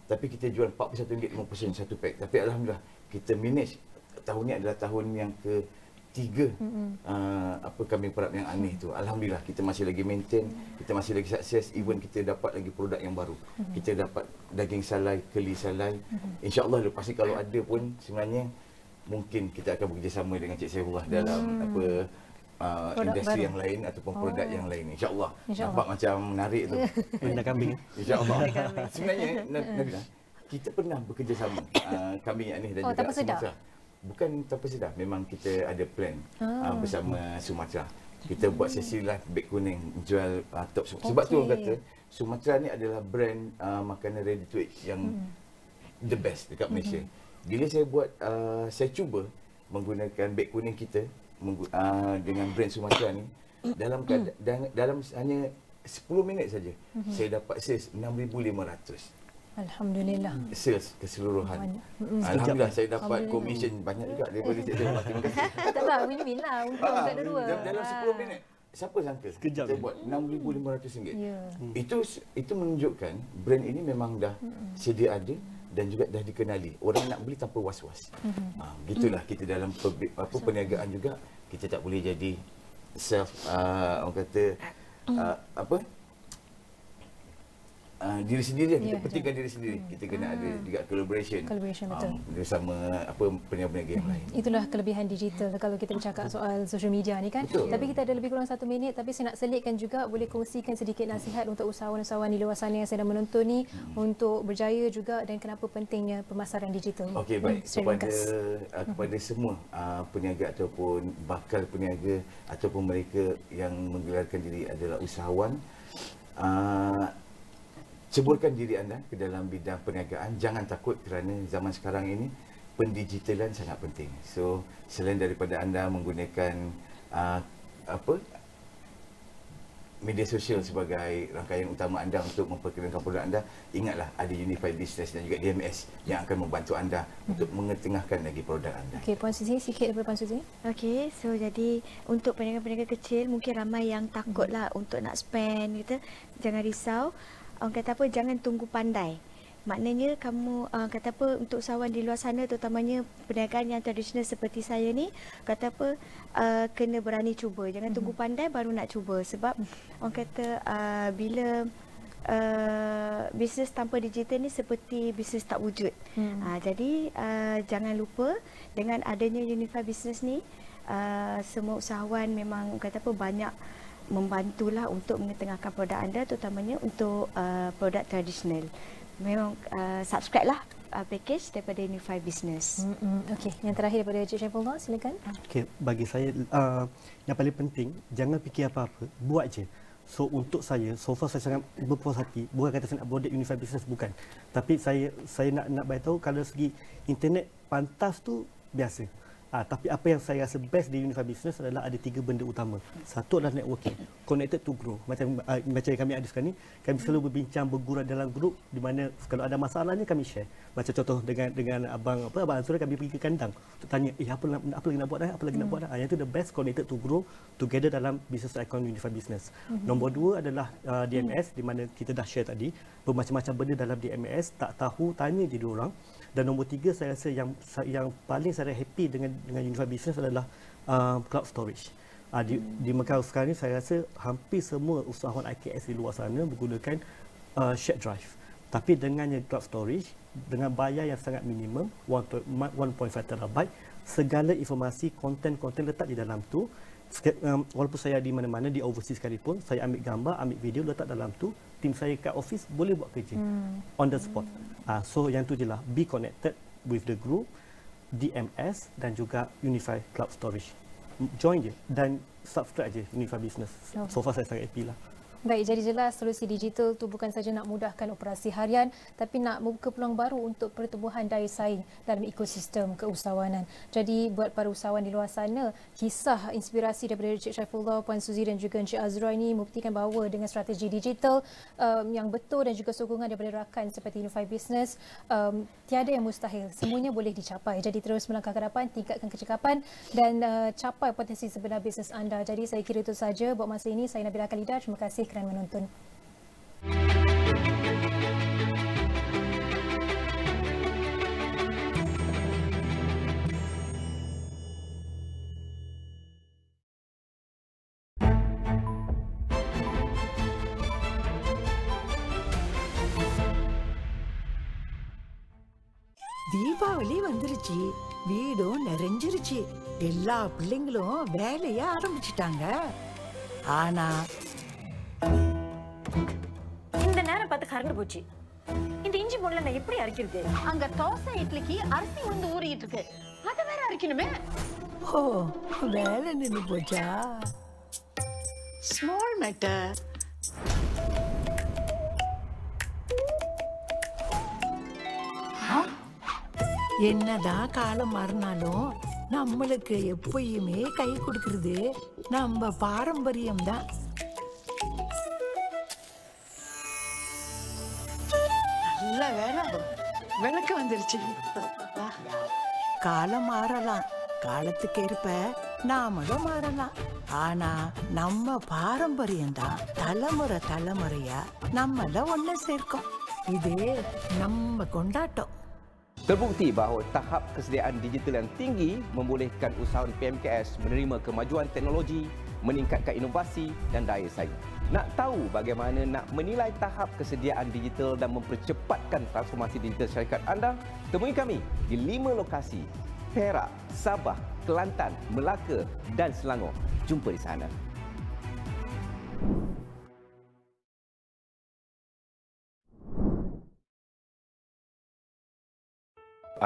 Speaker 2: Tapi kita jual RM41.50 satu pack. Tapi alhamdulillah kita manage tahun ni adalah tahun yang ketiga kambing perap yang aneh tu. Alhamdulillah kita masih lagi maintain, kita masih lagi sukses, even kita dapat lagi produk yang baru. Kita dapat daging salai, keli salai. InsyaAllah lepas ni kalau ada pun sebenarnya mungkin kita akan bekerjasama dengan Cik Saifullah dalam industri yang lain ataupun produk yang lain. InsyaAllah. Nampak macam menarik tu.
Speaker 3: Benda kambing.
Speaker 2: InsyaAllah. Sebenarnya Nabilah, kita pernah bekerjasama kami yang ni dan juga
Speaker 1: tanpa sedar?
Speaker 2: Sumatra. Bukan tanpa sedar, memang kita ada plan bersama Sumatra. Kita buat sesi live beg kuning jual top. Sebab tu orang kata Sumatra ni adalah brand makanan ready to eat yang the best dekat Malaysia. Bila saya buat saya cuba menggunakan beg kuning kita dengan brand Sumatra ni dalam hanya 10 minit saja saya dapat sales 6,500.
Speaker 1: Alhamdulillah.
Speaker 2: Sales keseluruhan. Alhamdulillah saya dapat komisen banyak juga daripada saya. Terima kasih.
Speaker 1: Tak apa, win-win lah untuk kita dua.
Speaker 2: Dalam 10 minit. Siapa sangka
Speaker 3: Sekejap
Speaker 2: saya buat RM6,500.
Speaker 1: Ya.
Speaker 2: Itu menunjukkan brand ini memang dah sedia ada dan juga dah dikenali. Orang nak beli tanpa was-was. Gitulah kita dalam perniagaan juga, kita tak boleh jadi orang kata diri sendiri. Kita pentingkan diri sendiri. Kita kena ada juga collaboration
Speaker 1: Betul.
Speaker 2: bersama peniaga-peniaga yang lain.
Speaker 1: Itulah kelebihan digital kalau kita bercakap soal social media ni kan.
Speaker 2: Betul.
Speaker 1: Tapi kita ada lebih kurang 1 minit, tapi saya nak selitkan juga, boleh kongsikan sedikit nasihat untuk usahawan-usahawan di luar sana yang sedang menonton ni untuk berjaya juga, dan kenapa pentingnya pemasaran digital.
Speaker 2: Okey, baik. Kepada semua peniaga ataupun bakal peniaga ataupun mereka yang menggelarkan diri adalah usahawan, ceburkan diri anda ke dalam bidang perniagaan. Jangan takut kerana zaman sekarang ini pendigitalan sangat penting. So selain daripada anda menggunakan media sosial sebagai rangkaian utama anda untuk memperkenalkan produk anda, ingatlah ada Unifi Business dan juga DMS yang akan membantu anda untuk mengetengahkan lagi produk anda.
Speaker 1: Okey, Puan Suzy, sikit daripada Puan Suzy.
Speaker 4: Okey, so jadi untuk peniaga-peniaga kecil, mungkin ramai yang takutlah untuk nak spend gitu. Jangan risau. Orang kata apa, jangan tunggu pandai. Maknanya kamu kata apa, untuk usahawan di luar sana, terutamanya perniagaan yang tradisional seperti saya ni, kata apa, kena berani cuba. Jangan tunggu pandai baru nak cuba. Sebab orang kata bila bisnes tanpa digital ni seperti bisnes tak wujud. Jadi jangan lupa dengan adanya Unifi Business ni, semua usahawan memang kata apa, banyak membantulah untuk mengetengahkan produk anda, terutamanya untuk produk tradisional. Memang subscribe lah package daripada Unifi Business.
Speaker 1: Okey, yang terakhir daripada Cik Syaifullah, silakan.
Speaker 3: Okey, bagi saya yang paling penting, jangan fikir apa-apa, buat je. So untuk saya, so far saya sangat berpuas hati. Bukan kata saya nak bodek Unifi Business, bukan. Tapi saya nak beritahu, kalau segi internet pantas tu biasa. Tapi apa yang saya rasa best di Unifi Business adalah ada 3 benda utama. Satu adalah networking, connected to grow. Macam kami ada sekarang ni, kami selalu berbincang, bergurau dalam grup, di mana kalau ada masalahnya kami share. Macam contoh dengan abang Astro, kami pergi ke kandang untuk tanya, apa lagi nak buat dah, apa lagi nak buat dah. Yang itu the best, connected to grow together dalam business icon Unifi Business. Nombor 2 adalah DMS, di mana kita dah share tadi, bermacam-macam benda dalam DMS, tak tahu tanya je diorang. Dan nombor 3, saya rasa yang paling saya happy dengan Unifi Business adalah cloud storage. Di Mekah sekarang ni saya rasa hampir semua usahawan IKS di luar sana menggunakan shared drive. Tapi dengannya cloud storage, dengan bayar yang sangat minimum, 1.5 terabyte, segala informasi, konten-konten letak di dalam tu. Walaupun saya di mana-mana, di overseas sekalipun, saya ambil gambar, ambil video, letak dalam tu, tim saya kat office boleh buat kerja on the spot. So yang tu je lah, be connected with the group, DMS dan juga Unifi Cloud Storage. Join je dan subscribe je Unifi Business. So far saya sangat happy lah.
Speaker 1: Baik, jadi jelas solusi digital tu bukan saja nak mudahkan operasi harian, tapi nak membuka peluang baru untuk pertumbuhan daya saing dalam ekosistem keusahawanan. Jadi buat para usahawan di luar sana, kisah inspirasi daripada Cik Syaifullah, Puan Suzy dan juga Encik Azra ini membuktikan bahawa dengan strategi digital yang betul dan juga sokongan daripada rakan seperti Unifi Business, tiada yang mustahil. Semuanya boleh dicapai. Jadi terus melangkah ke depan, tingkatkan kecekapan dan capai potensi sebenar bisnes anda. Jadi saya kira itu saja buat masa ini. Saya Nabilah Khaleeda. Terima kasih kerana menonton.
Speaker 5: Deepavali வந்துருச்சு, வீடும் நிறைஞ்சிருச்சு, எல்லா பிள்ளைங்களும் வேலைய ஆரம்பிச்சிட்டாங்க. ஆனா
Speaker 6: இந்த நேரம் பார்த்து கரண்ட் போச்சு. இந்த இஞ்சி போடல நான் எப்படி அரைக்கிறது? அங்க தோசை இட்லிக்கு அரிசி வந்து ஊறிட்டு இருக்கு. அத வேற அரைக்கணுமே.
Speaker 5: ஓ, வேலை நின்னு போச்சா?
Speaker 6: Small matter.
Speaker 5: என்னதான் காலம் மாறினாலும் நம்மளுக்கு எப்பயுமே கை கொடுக்கறது நம்ம பாரம்பரியம் தான்.
Speaker 6: நல்ல வேலை. விளக்கு வந்துருச்சு.
Speaker 5: காலம் மாறலாம், காலத்துக்கு ஏற்ப நாமளும் மாறலாம். ஆனா நம்ம பாரம்பரியம் தான் தலைமுறை தலைமுறையா நம்மள ஒண்ணு சேர்க்கும். இது நம்ம கொண்டாட்டம்.
Speaker 7: Terbukti bahawa tahap kesediaan digital yang tinggi membolehkan usahawan PMKS menerima kemajuan teknologi, meningkatkan inovasi dan daya saing. Nak tahu bagaimana nak menilai tahap kesediaan digital dan mempercepatkan transformasi digital syarikat anda? Temui kami di 5 lokasi: Perak, Sabah, Kelantan, Melaka dan Selangor. Jumpa di sana.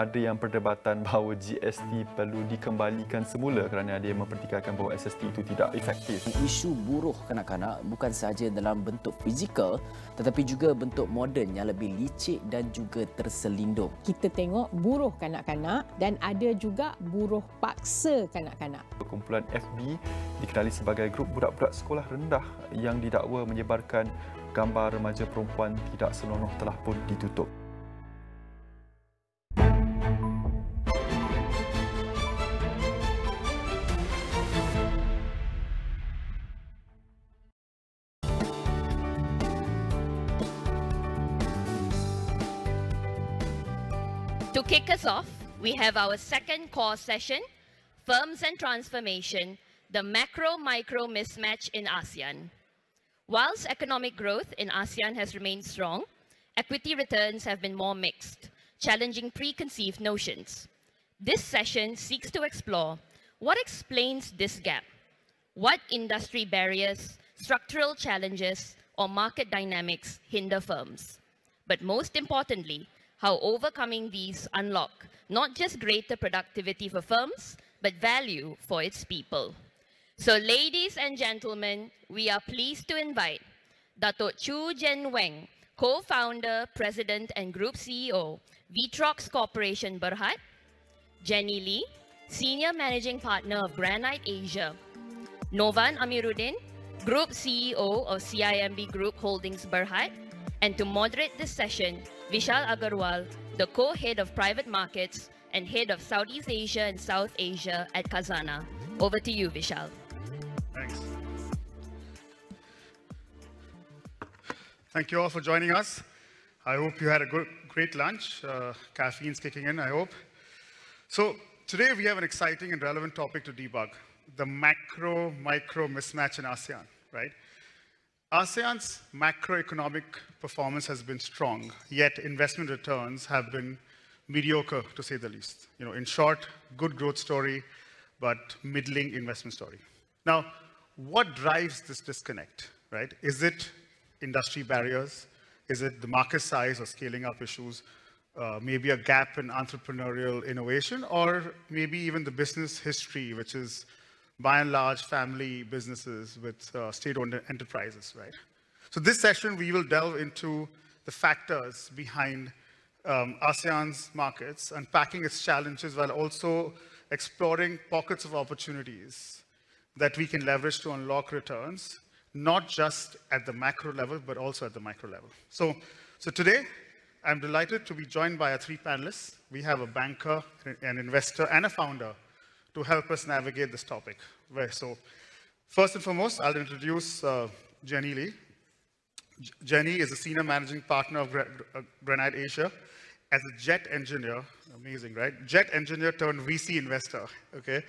Speaker 8: Ada yang perdebatan bahawa GST perlu dikembalikan semula kerana ada yang mempertikaikan bahawa SST itu tidak efektif.
Speaker 9: Isu buruh kanak-kanak bukan sahaja dalam bentuk fizikal tetapi juga bentuk moden yang lebih licik dan juga terselindung.
Speaker 10: Kita tengok buruh kanak-kanak dan ada juga buruh paksa kanak-kanak.
Speaker 8: Kumpulan FB dikenali sebagai grup budak-budak sekolah rendah yang didakwa menyebarkan gambar remaja perempuan tidak senonoh telah pun ditutup.
Speaker 11: To kick us off, we have our second core session, Firms and Transformation, the Macro-Micro Mismatch in ASEAN. Whilst economic growth in ASEAN has remained strong, equity returns have been more mixed, challenging preconceived notions. This session seeks to explore what explains this gap, what industry barriers, structural challenges, or market dynamics hinder firms. But most importantly, how overcoming these unlock not just greater productivity for firms, but value for its people. So ladies and gentlemen, we are pleased to invite Datuk Chu Jen Weng, co-founder, president and group CEO, Vitrox Corporation Berhad, Jenny Lee, senior managing partner of Granite Asia, Novan Amiruddin, group CEO of CIMB Group Holdings Berhad, and to moderate this session, Vishal Agarwal, the co-head of private markets and head of Southeast Asia and South Asia at Khazanah. Over to you, Vishal.
Speaker 12: Thanks. Thank you all for joining us. I hope you had a great lunch. Caffeine's kicking in, I hope. So today we have an exciting and relevant topic to debug, the macro-micro mismatch in ASEAN, right? ASEAN's macroeconomic performance has been strong, yet investment returns have been mediocre, to say the least. You know, in short, good growth story, but middling investment story. Now, what drives this disconnect, right? Is it industry barriers? Is it the market size or scaling up issues? Maybe a gap in entrepreneurial innovation, or maybe even the business history, which is by and large family businesses with state-owned enterprises, right? So this session, we will delve into the factors behind ASEAN's markets, unpacking its challenges while also exploring pockets of opportunities that we can leverage to unlock returns, not just at the macro level, but also at the micro level. So today, I'm delighted to be joined by our three panelists. We have a banker, an investor, and a founder to help us navigate this topic. So first and foremost, I'll introduce Jenny Lee. Jenny is a senior managing partner of Granite Asia. As a jet engineer, amazing, right? Jet engineer turned VC investor, okay?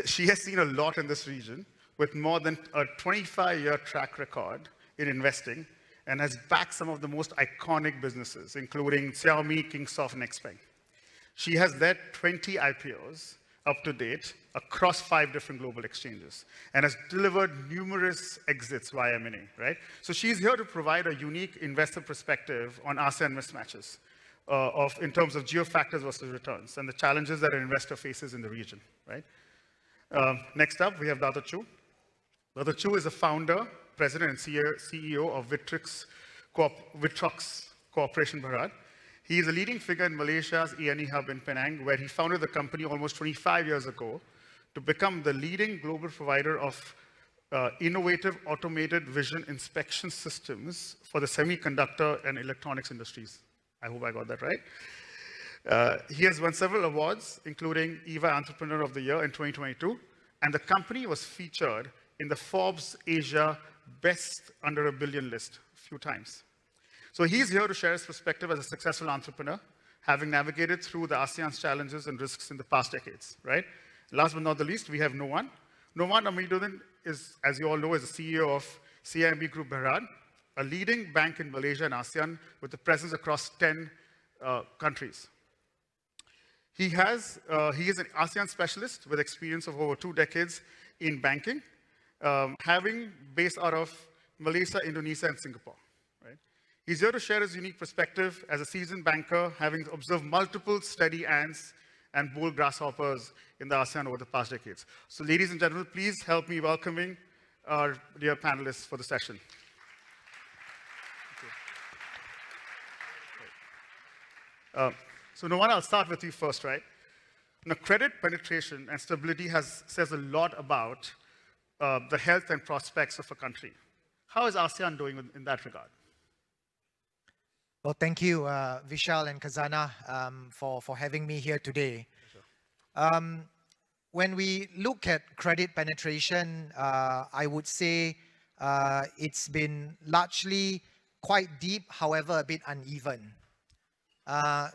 Speaker 12: She has seen a lot in this region with more than a 25-year track record in investing and has backed some of the most iconic businesses, including Xiaomi, Kingsoft, and XPeng. She has led 20 IPOs, up to date across 5 different global exchanges and has delivered numerous exits via M&A, right? So she's here to provide a unique investor perspective on ASEAN mismatches in terms of geofactors versus returns and the challenges that an investor faces in the region, right? Next up, we have Dato' Chu. Dato' Chu is the founder, president, and CEO of Vitrox Corporation Bharat. He is a leading figure in Malaysia's ANI hub in Penang, where he founded the company almost 25 years ago to become the leading global provider of innovative automated vision inspection systems for the semiconductor and electronics industries. I hope I got that right. He has won several awards, including EVA Entrepreneur of the Year in 2022, and the company was featured in the Forbes Asia Best Under $1 Billion list a few times. So he's here to share his perspective as a successful entrepreneur, having navigated through the ASEAN's challenges and risks in the past decades, right? Last but not the least, we have Novan. Novan Amiduddin is, as you all know, is the CEO of CIMB Group Bharat, a leading bank in Malaysia and ASEAN with a presence across 10 countries. He is an ASEAN specialist with experience of over 2 decades in banking, having based out of Malaysia, Indonesia, and Singapore. He's here to share his unique perspective as a seasoned banker, having observed multiple steady ants and bold grasshoppers in the ASEAN over the past decades. So ladies and gentlemen, please help me welcoming our dear panelists for the session. So Novan, I'll start with you first, right? Now, credit penetration and stability says a lot about the health and prospects of a country. How is ASEAN doing in that regard?
Speaker 13: Well, thank you, Vishal and Khazanah, for having me here today. Sure. When we look at credit penetration, I would say it's been largely quite deep, however, a bit uneven.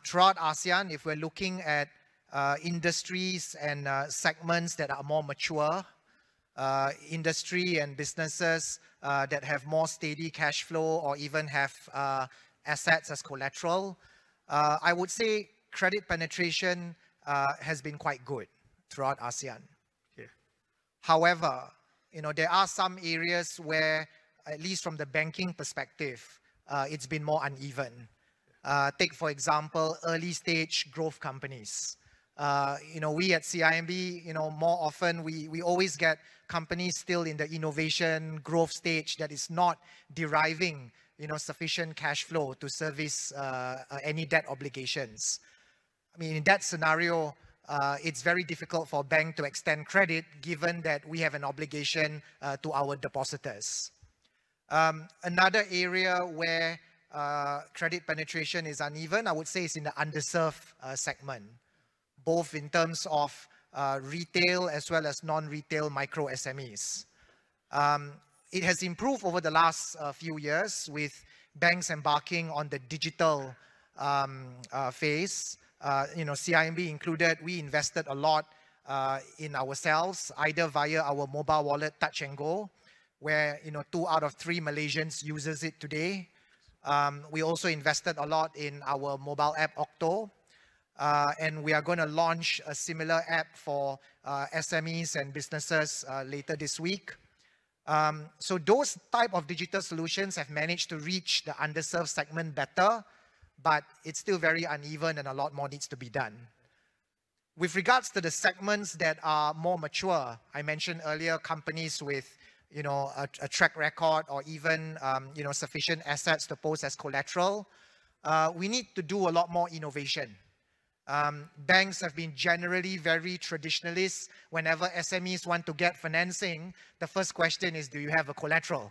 Speaker 13: Throughout ASEAN, if we're looking at industries and segments that are more mature, industry and businesses that have more steady cash flow or even have assets as collateral, I would say credit penetration has been quite good throughout ASEAN. Okay. However, there are some areas where, at least from the banking perspective, it's been more uneven. Take, for example, early stage growth companies. We at CIMB, more often we always get companies still in the innovation growth stage that is not deriving sufficient cash flow to service any debt obligations. I mean, in that scenario, it's very difficult for a bank to extend credit given that we have an obligation to our depositors. Another area where credit penetration is uneven, I would say, is in the underserved segment, both in terms of retail as well as non-retail micro SMEs. It has improved over the last few years with banks embarking on the digital phase. CIMB included, we invested a lot in ourselves, either via our mobile wallet Touch and Go, where 2 out of 3 Malaysians uses it today. We also invested a lot in our mobile app Oktober, and we are going to launch a similar app for SMEs and businesses later this week. So those type of digital solutions have managed to reach the underserved segment better, but it's still very uneven and a lot more needs to be done. With regards to the segments that are more mature, I mentioned earlier companies with a track record or even sufficient assets to pose as collateral. We need to do a lot more innovation. Banks have been generally very traditionalist. Whenever SMEs want to get financing, the first question is, do you have a collateral?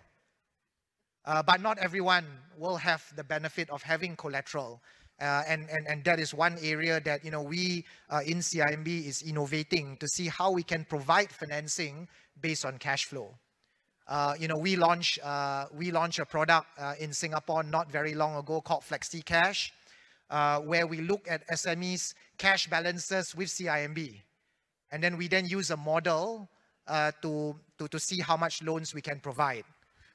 Speaker 13: But not everyone will have the benefit of having collateral. And that is one area that we in CIMB is innovating to see how we can provide financing based on cash flow. We launched a product in Singapore not very long ago called Flexi Cash, where we look at SMEs' cash balances with CIMB. And then we use a model to see how much loans we can provide.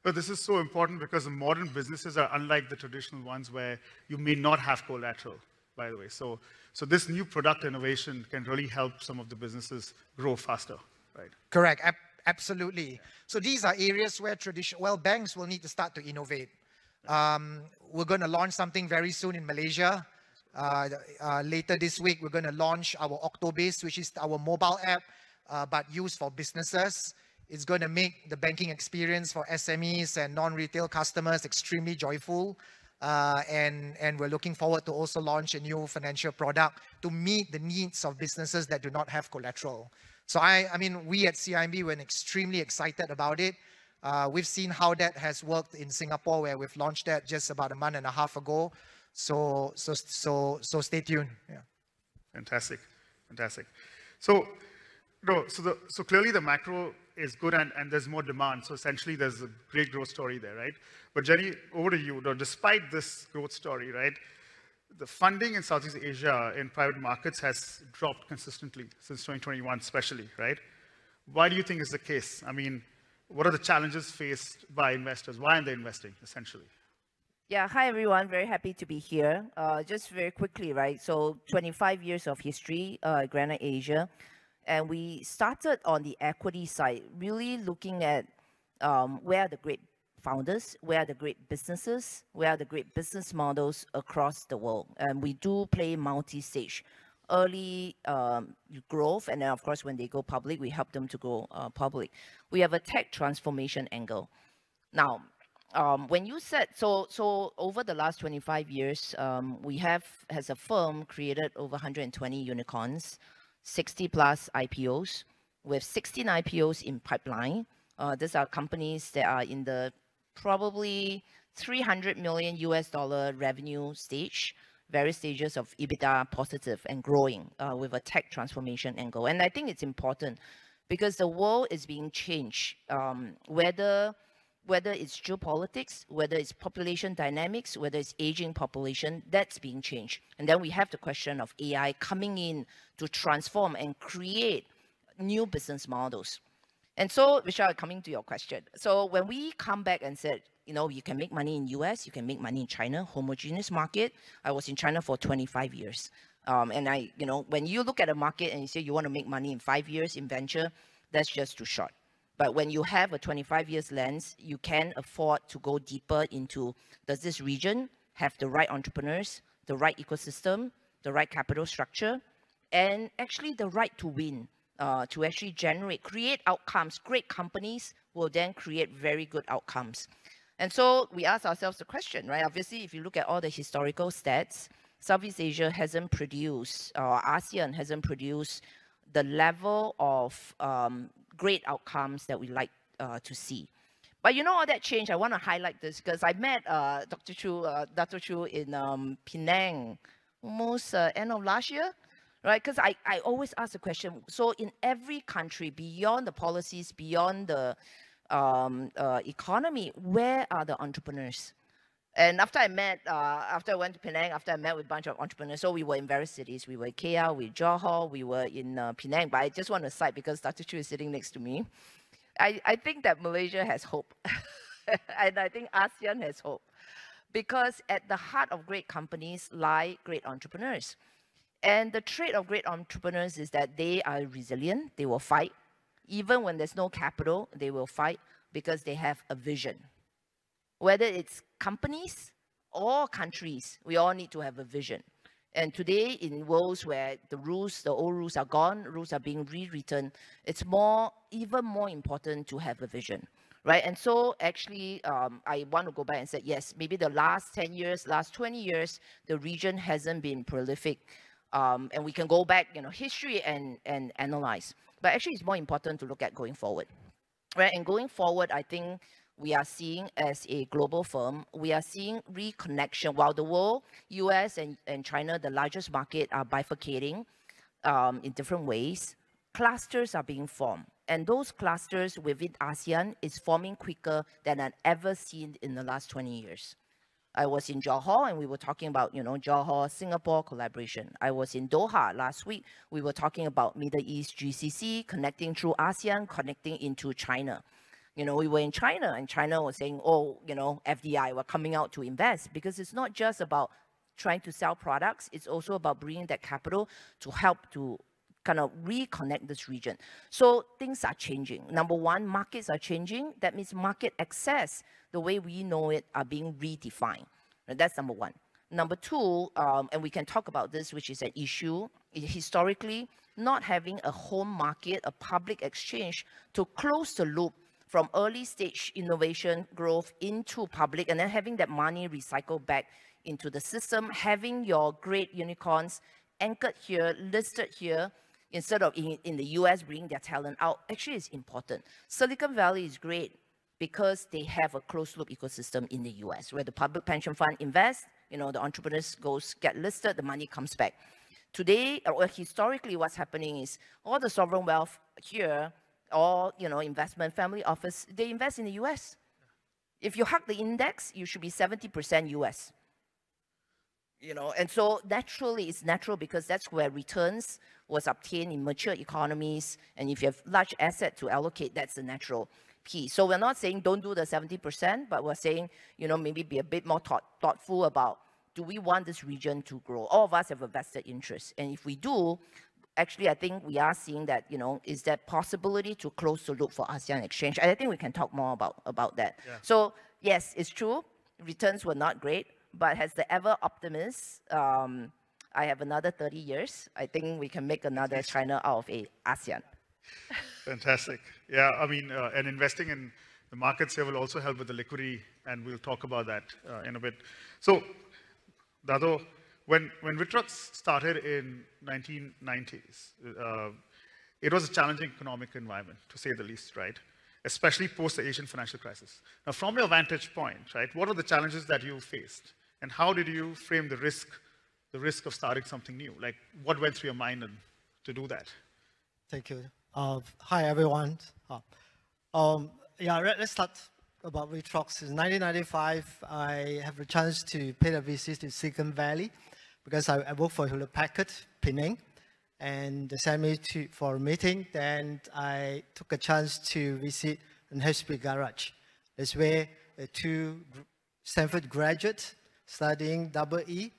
Speaker 12: But this is so important because the modern businesses are unlike the traditional ones where you may not have collateral, by the way. So this new product innovation can really help some of the businesses grow faster, right?
Speaker 13: Correct. Absolutely. So these are areas where banks will need to start to innovate. We're going to launch something very soon in Malaysia. Later this week, we're going to launch our Oktober, which is our mobile app, but used for businesses. It's going to make the banking experience for SMEs and non-retail customers extremely joyful. And we're looking forward to also launch a new financial product to meet the needs of businesses that do not have collateral. So I mean, we at CIMB were extremely excited about it. We've seen how that has worked in Singapore, where we've launched that just about a month and a half ago. So stay tuned. Yeah.
Speaker 12: Fantastic. So clearly the macro is good and there's more demand. So essentially there's a great growth story there, right? But Jenny, over to you. Despite this growth story, right, the funding in Southeast Asia in private markets has dropped consistently since 2021, especially, right? Why do you think is the case? I mean, what are the challenges faced by investors? Why aren't they investing, essentially?
Speaker 14: Yeah, hi everyone. Very happy to be here. Just very quickly, right? So 25 years of history, Granite Asia. And we started on the equity side, really looking at where are the great founders, where are the great businesses, where are the great business models across the world. And we do play multi-stage, early growth, and then of course when they go public, we help them to go public. We have a tech transformation angle. Now, when you said, so over the last 25 years, we have, as a firm, created over 120 unicorns, 60 plus IPOs, with 16 IPOs in pipeline. These are companies that are in the probably $300 million revenue stage, various stages of EBITDA positive and growing with a tech transformation angle. And I think it's important because the world is being changed, whether it's geopolitics, whether it's population dynamics, whether it's aging population, that's being changed. And then we have the question of AI coming in to transform and create new business models. And so, Vishal, coming to your question. So when we come back and said, you know, you can make money in US, you can make money in China, homogeneous market. I was in China for 25 years. And you know, when you look at a market and you say you want to make money in 5 years in venture, that's just too short. But when you have a 25 years lens, you can afford to go deeper into, does this region have the right entrepreneurs, the right ecosystem, the right capital structure, and actually the right to win, to actually create outcomes. Great companies will then create very good outcomes. And so we ask ourselves the question, right? Obviously, if you look at all the historical stats, Southeast Asia hasn't produced, or ASEAN hasn't produced the level of great outcomes that we like to see. But you know all that changed. I want to highlight this because I met Dr. Chu in Penang almost end of last year, right? Because I always ask the question, so in every country, beyond the policies, beyond the economy, where are the entrepreneurs? And after I went to Penang, after I met with a bunch of entrepreneurs, so we were in various cities. We were in KL, we were in Johor, we were in Penang. But I just want to cite, because Dr. Chu is sitting next to me, I think that Malaysia has hope. And I think ASEAN has hope. Because at the heart of great companies lie great entrepreneurs. And the trait of great entrepreneurs is that they are resilient, they will fight. Even when there's no capital, they will fight because they have a vision. Whether it's companies or countries, we all need to have a vision. And today, in worlds where the old rules are gone, rules are being rewritten, it's even more important to have a vision, right? And so actually, I want to go back and say, yes, maybe the last 10 years, last 20 years, the region hasn't been prolific. And we can go back, history and analyze. But actually, it's more important to look at going forward, right? And going forward, I think we are seeing, as a global firm, we are seeing reconnection. While the world, US and China, the largest market, are bifurcating in different ways, clusters are being formed. And those clusters within ASEAN is forming quicker than I've ever seen in the last 20 years. I was in Johor and we were talking about, Johor-Singapore collaboration. I was in Doha last week. We were talking about Middle East GCC, connecting through ASEAN, connecting into China. We were in China and China was saying, FDI, we're coming out to invest, because it's not just about trying to sell products. It's also about bringing that capital to help to kind of reconnect this region. So things are changing. Number one, markets are changing. That means market access, the way we know it, are being redefined. And that's number one. Number two, and we can talk about this, which is an issue, historically, not having a home market, a public exchange to close the loop from early stage innovation growth into public, and then having that money recycled back into the system, having your great unicorns anchored here, listed here, instead of in the US bringing their talent out, actually is important. Silicon Valley is great because they have a closed loop ecosystem in the US, where the public pension fund invests, the entrepreneurs get listed, the money comes back. Today, or historically, what's happening is all the sovereign wealth here, or investment family office, they invest in the US. If you hug the index, you should be 70% US. And so naturally, it's natural because that's where returns was obtained in mature economies. And if you have large asset to allocate, that's the natural piece. So we're not saying don't do the 70%, but we're saying, maybe be a bit more thoughtful about, do we want this region to grow? All of us have a vested interest. And if we do, actually, I think we are seeing that, is there possibility to close the loop for ASEAN exchange? And I think we can talk more about that. Yeah. So yes, it's true, returns were not great, but as the ever optimist, I have another 30 years. I think we can make another China out of ASEAN.
Speaker 12: Fantastic. Yeah, I mean, and investing in the markets here will also help with the liquidity, and we'll talk about that in a bit. So, Dado, when Vitrox started in 1990s, it was a challenging economic environment, to say the least, right? Especially post the Asian financial crisis. Now, from your vantage point, right, what are the challenges that you faced? And how did you frame the risk of starting something new? Like, what went through your mind to do that?
Speaker 15: Thank you. Hi, everyone. Let's start about Vitrox. In 1995, I have a chance to pay a visit to Silicon Valley because I work for Hewlett Packard, Penang, and they sent me for a meeting. Then I took a chance to visit an HP garage. That's where two Stanford graduates studying EE,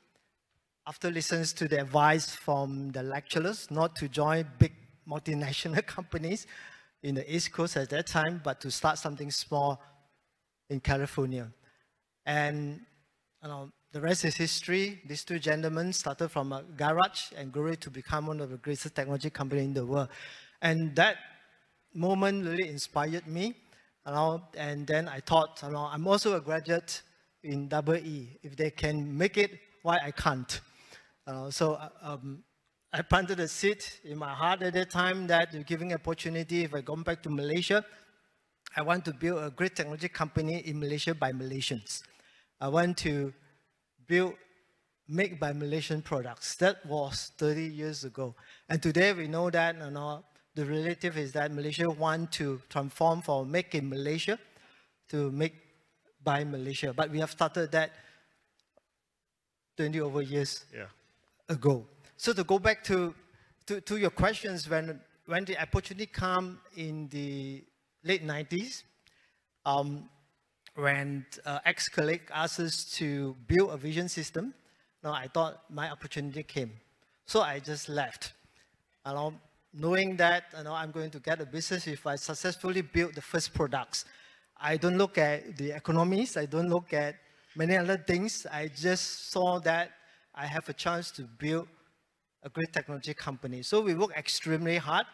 Speaker 15: after listening to the advice from the lecturers not to join big multinational companies in the East Coast at that time, but to start something small in California. And the rest is history. These two gentlemen started from a garage and grew to become one of the greatest technology companies in the world. And that moment really inspired me. And then I thought, I'm also a graduate in EE. If they can make it, why I can't? So I planted a seed in my heart at that time that giving opportunity, if I go back to Malaysia, I want to build a great technology company in Malaysia by Malaysians. I want to make by Malaysian products. That was 30 years ago. And today we know that the relative is that Malaysia want to transform from make in Malaysia to make by Malaysia. But we have started that 20 over years ago. So to go back to your questions, when the opportunity came in the late 90s, when ex-colleague asked us to build a vision system, I thought my opportunity came. So I just left. Knowing that I'm going to get a business if I successfully build the first products. I don't look at the economies, I don't look at many other things. I just saw that I have a chance to build a great technology company. So we work extremely hard.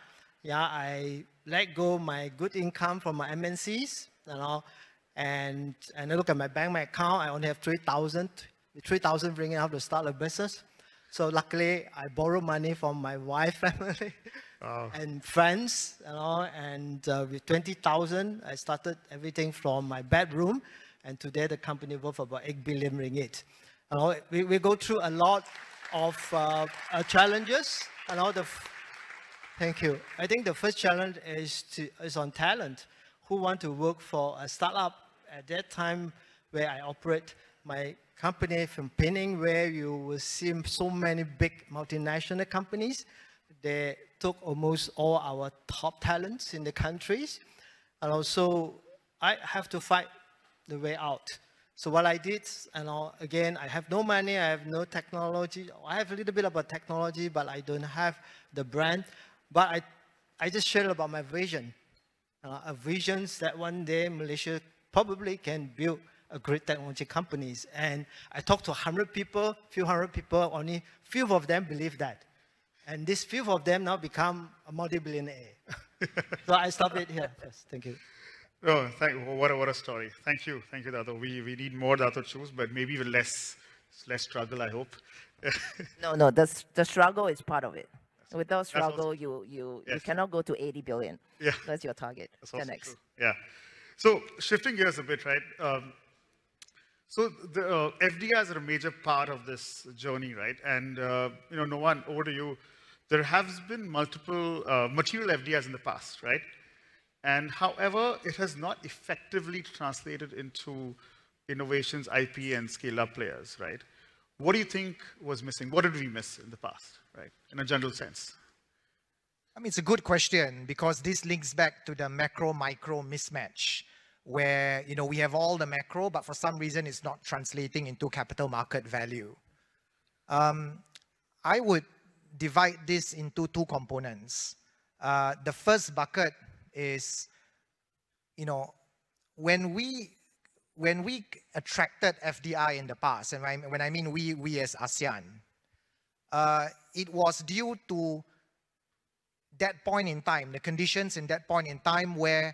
Speaker 15: I let go my good income from my MNCs, and I look at my bank account. I only have 3,000 bringing out to start a business. So luckily, I borrowed money from my wife, family, and friends, and with 20,000, I started everything from my bedroom, and today the company worth about 8 billion ringgit. We go through a lot of challenges. Thank you. I think the first challenge is on talent. Who want to work for a startup at that time where I operate my company from Penang, where you will see so many big multinational companies. They took almost all our top talents in the countries. And also, I have to fight the way out. So what I did, again, I have no money, I have no technology. I have a little bit about technology, but I don't have the brand. But I just shared about my vision. A vision that one day Malaysia probably can build a great technology companies. And I talked to 100 people, few hundred people, only few of them believe that. And this few of them now become a multi-billionaire. So I stop it here first. Thank you.
Speaker 12: Oh, what a story. Thank you, Dato. We need more Dato Chus, but maybe with less struggle, I hope.
Speaker 14: No, the struggle is part of it. Without struggle, you cannot go to 80 billion.
Speaker 12: Yeah.
Speaker 14: That's your target.
Speaker 12: That's also
Speaker 14: next.
Speaker 12: True. Yeah. So shifting gears a bit, right? So the FDIs are a major part of this journey, right? And Novan, over to you. There has been multiple material FDIs in the past, right? And however, it has not effectively translated into innovations, IP, and scale-up players, right? What do you think was missing? What did we miss in the past, right? In a general sense.
Speaker 13: I mean, it's a good question because this links back to the macro-micro mismatch where, we have all the macro, but for some reason it's not translating into capital market value. I would divide this into two components. The first bucket is, when we attracted FDI in the past, and when I mean we as ASEAN, it was due to that point in time, the conditions in that point in time where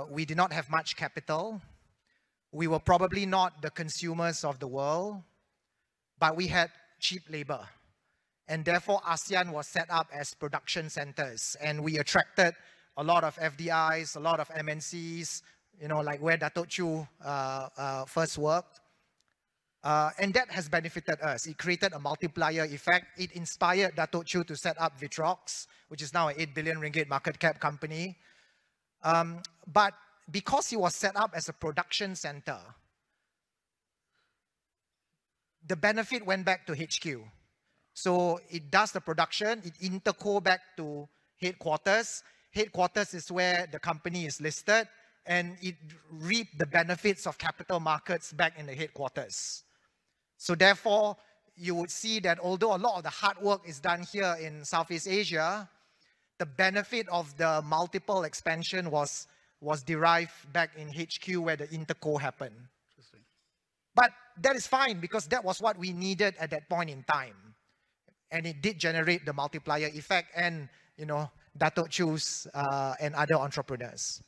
Speaker 13: we did not have much capital. We were probably not the consumers of the world, but we had cheap labor. And therefore, ASEAN was set up as production centers, and we attracted a lot of FDIs, a lot of MNCs, like where Dato Chu first worked. And that has benefited us. It created a multiplier effect. It inspired Dato Chu to set up Vitrox, which is now an 8 billion ringgit market cap company. But because it was set up as a production center, the benefit went back to HQ. So it does the production, it interco back to headquarters. Headquarters is where the company is listed, and it reaped the benefits of capital markets back in the headquarters. So therefore, you would see that although a lot of the hard work is done here in Southeast Asia, the benefit of the multiple expansion was derived back in HQ where the interco happened. But that is fine because that was what we needed at that point in time. And it did generate the multiplier effect and, Dato Chu's and other entrepreneurs.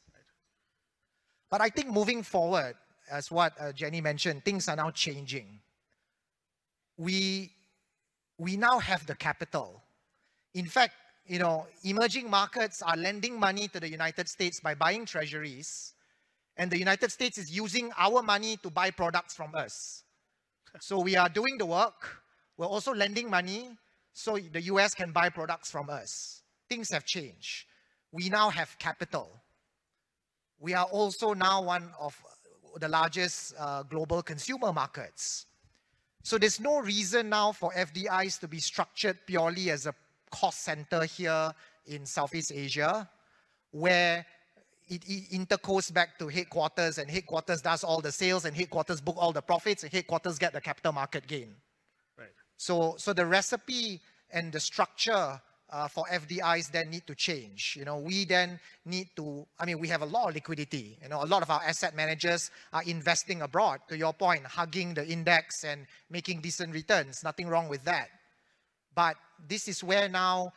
Speaker 13: But I think moving forward, as what Jenny mentioned, things are now changing. We now have the capital. In fact, emerging markets are lending money to the United States by buying treasuries, and the United States is using our money to buy products from us. So we are doing the work. We're also lending money so the US can buy products from us. Things have changed. We now have capital. We are also now one of the largest global consumer markets. So there's no reason now for FDIs to be structured purely as a cost center here in Southeast Asia, where it intercoes back to headquarters, and headquarters does all the sales, and headquarters book all the profits, and headquarters get the capital market gain.
Speaker 12: Right.
Speaker 13: So the recipe and the structure for FDIs then need to change. We then need to, we have a lot of liquidity. A lot of our asset managers are investing abroad, to your point, hugging the index and making decent returns. Nothing wrong with that. But this is where now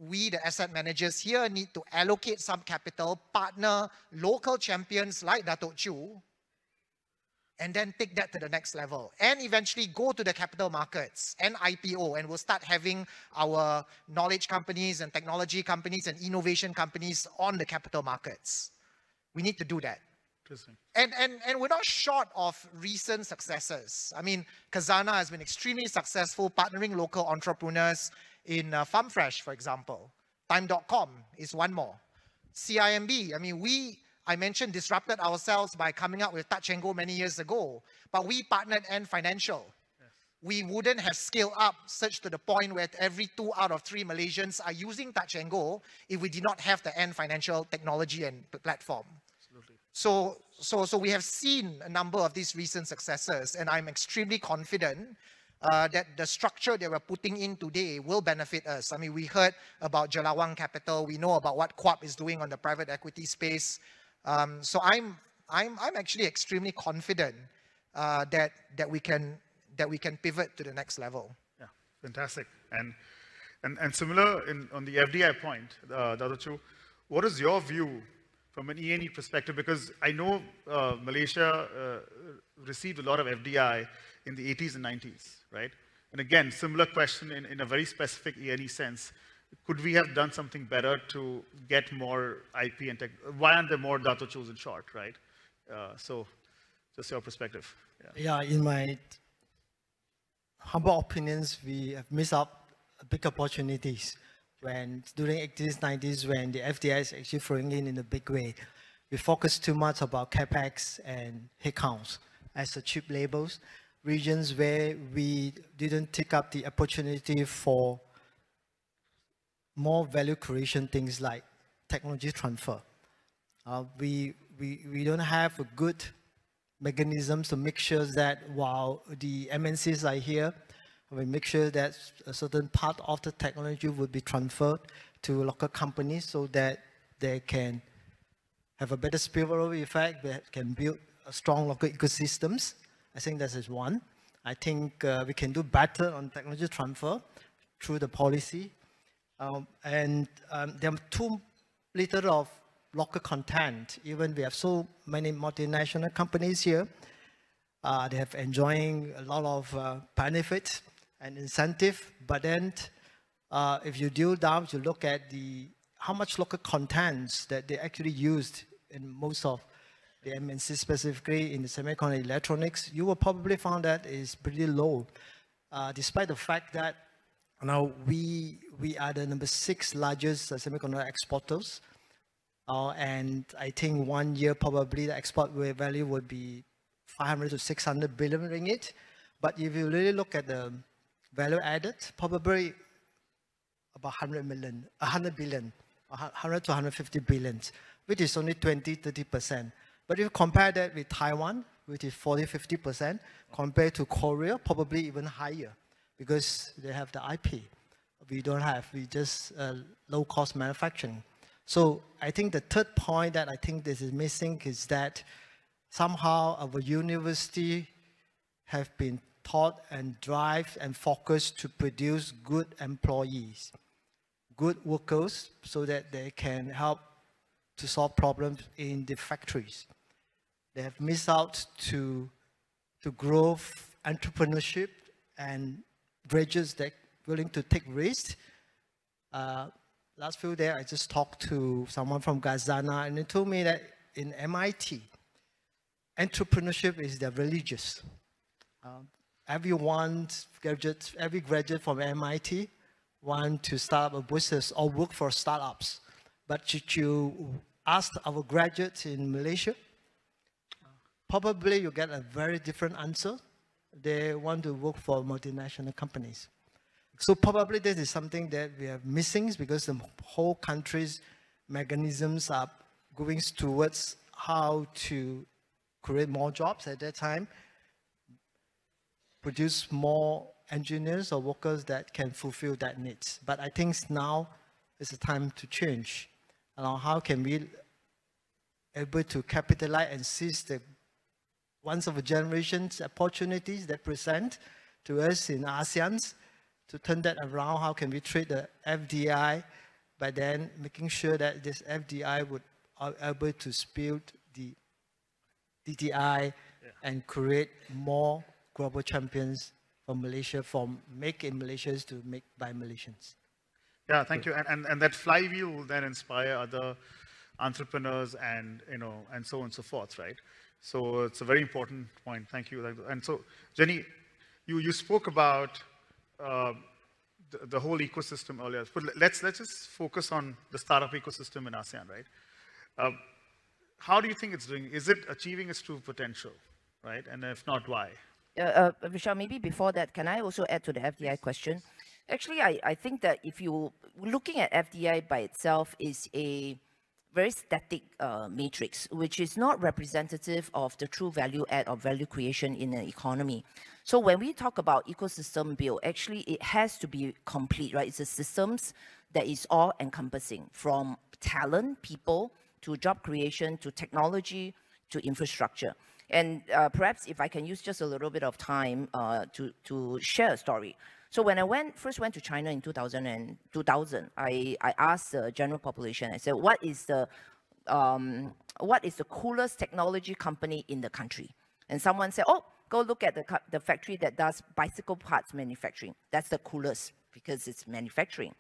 Speaker 13: we, the asset managers here, need to allocate some capital, partner local champions like Dato Chu, and then take that to the next level, and eventually go to the capital markets and IPO, and we'll start having our knowledge companies and technology companies and innovation companies on the capital markets. We need to do that.
Speaker 12: Interesting.
Speaker 13: And we're not short of recent successes. Khazanah has been extremely successful partnering local entrepreneurs in FarmFresh, for example. Time.com is one more. CIMB, I mentioned disrupted ourselves by coming up with Touch and Go many years ago, but we partnered Ant Financial. Yes. We wouldn't have scaled up such to the point where every 2 out of 3 Malaysians are using Touch and Go if we did not have the Ant Financial technology and platform.
Speaker 12: Absolutely.
Speaker 13: So we have seen a number of these recent successes, and I'm extremely confident that the structure that we're putting in today will benefit us. I mean, we heard about Jelawang Capital. We know about what Quap is doing on the private equity space. So I'm actually extremely confident that we can pivot to the next level.
Speaker 12: Yeah, fantastic. And similar on the FDI point, the other two, what is your view from an E&E perspective? Because I know Malaysia received a lot of FDI in the 80s and 90s, right? And again, similar question in a very specific E&E sense. Could we have done something better to get more IP and tech? Why aren't there more Dato Chus in short, right? So just your perspective.
Speaker 15: Yeah, in my humble opinions, we have missed out big opportunities when during 80s, 90s, when the FDI is actually flowing in a big way. We focused too much about capex and headcounts as the cheap labels, regions where we didn't take up the opportunity for more value creation, things like technology transfer. We don't have a good mechanisms to make sure that while the MNCs are here, we make sure that a certain part of the technology will be transferred to local companies so that they can have a better spillover effect, that can build a strong local ecosystems. I think that is one. I think we can do better on technology transfer through the policy. There are too little of local content. Even we have so many multinational companies here, they have enjoying a lot of benefits and incentive. But then, if you drill down to look at how much local contents that they actually used in most of the MNC, specifically in the semiconductor electronics, you will probably find that is pretty low, despite the fact that now we are the number 6 largest semiconductor exporters. And I think 1 year probably the export value would be 500 to 600 billion ringgit. But if you really look at the value added, probably about 100 billion, 100 to 150 billion, which is only 20-30%. But if you compare that with Taiwan, which is 40-50%, compared to Korea, probably even higher, because they have the IP. We don't have, we just low-cost manufacturing. So I think the third point that I think this is missing is that somehow our university have been taught and drive and focused to produce good employees, good workers, so that they can help to solve problems in the factories. They have missed out to grow entrepreneurship and graduates that are willing to take risks. Last few days, I just talked to someone from Ghana, and they told me that in MIT, entrepreneurship is their religious. Every graduate from MIT want to start up a business or work for startups. But should you ask our graduates in Malaysia, probably you get a very different answer. They want to work for multinational companies. So probably this is something that we are missing, because the whole country's mechanisms are going towards how to create more jobs at that time, produce more engineers or workers that can fulfill that needs. But I think now is the time to change. How can we able to capitalize and seize the once of a generation's opportunities that present to us in ASEAN, to turn that around? How can we treat the FDI by then making sure that this FDI would are able to build the DTI and create more global champions for Malaysia, from make in Malaysians to make by Malaysians.
Speaker 12: Yeah, thank you. And that flywheel will then inspire other entrepreneurs and, and so on and so forth, right? So it's a very important point. Thank you. And so, Jenny, you spoke about the whole ecosystem earlier. But let's just focus on the startup ecosystem in ASEAN, right? How do you think it's doing? Is it achieving its true potential, right? And if not, why?
Speaker 14: Vishal, maybe before that, can I also add to the FDI question? Actually, I think that if you looking at FDI by itself is a very static matrix, which is not representative of the true value add or value creation in an economy. So when we talk about ecosystem build, actually it has to be complete, right? It's a systems that is all encompassing, from talent, people, to job creation, to technology, to infrastructure. And perhaps if I can use just a little bit of time to share a story. So when I first went to China in 2000, I asked the general population, I said, what is the coolest technology company in the country? And someone said, oh, go look at the factory that does bicycle parts manufacturing. That's the coolest because it's manufacturing.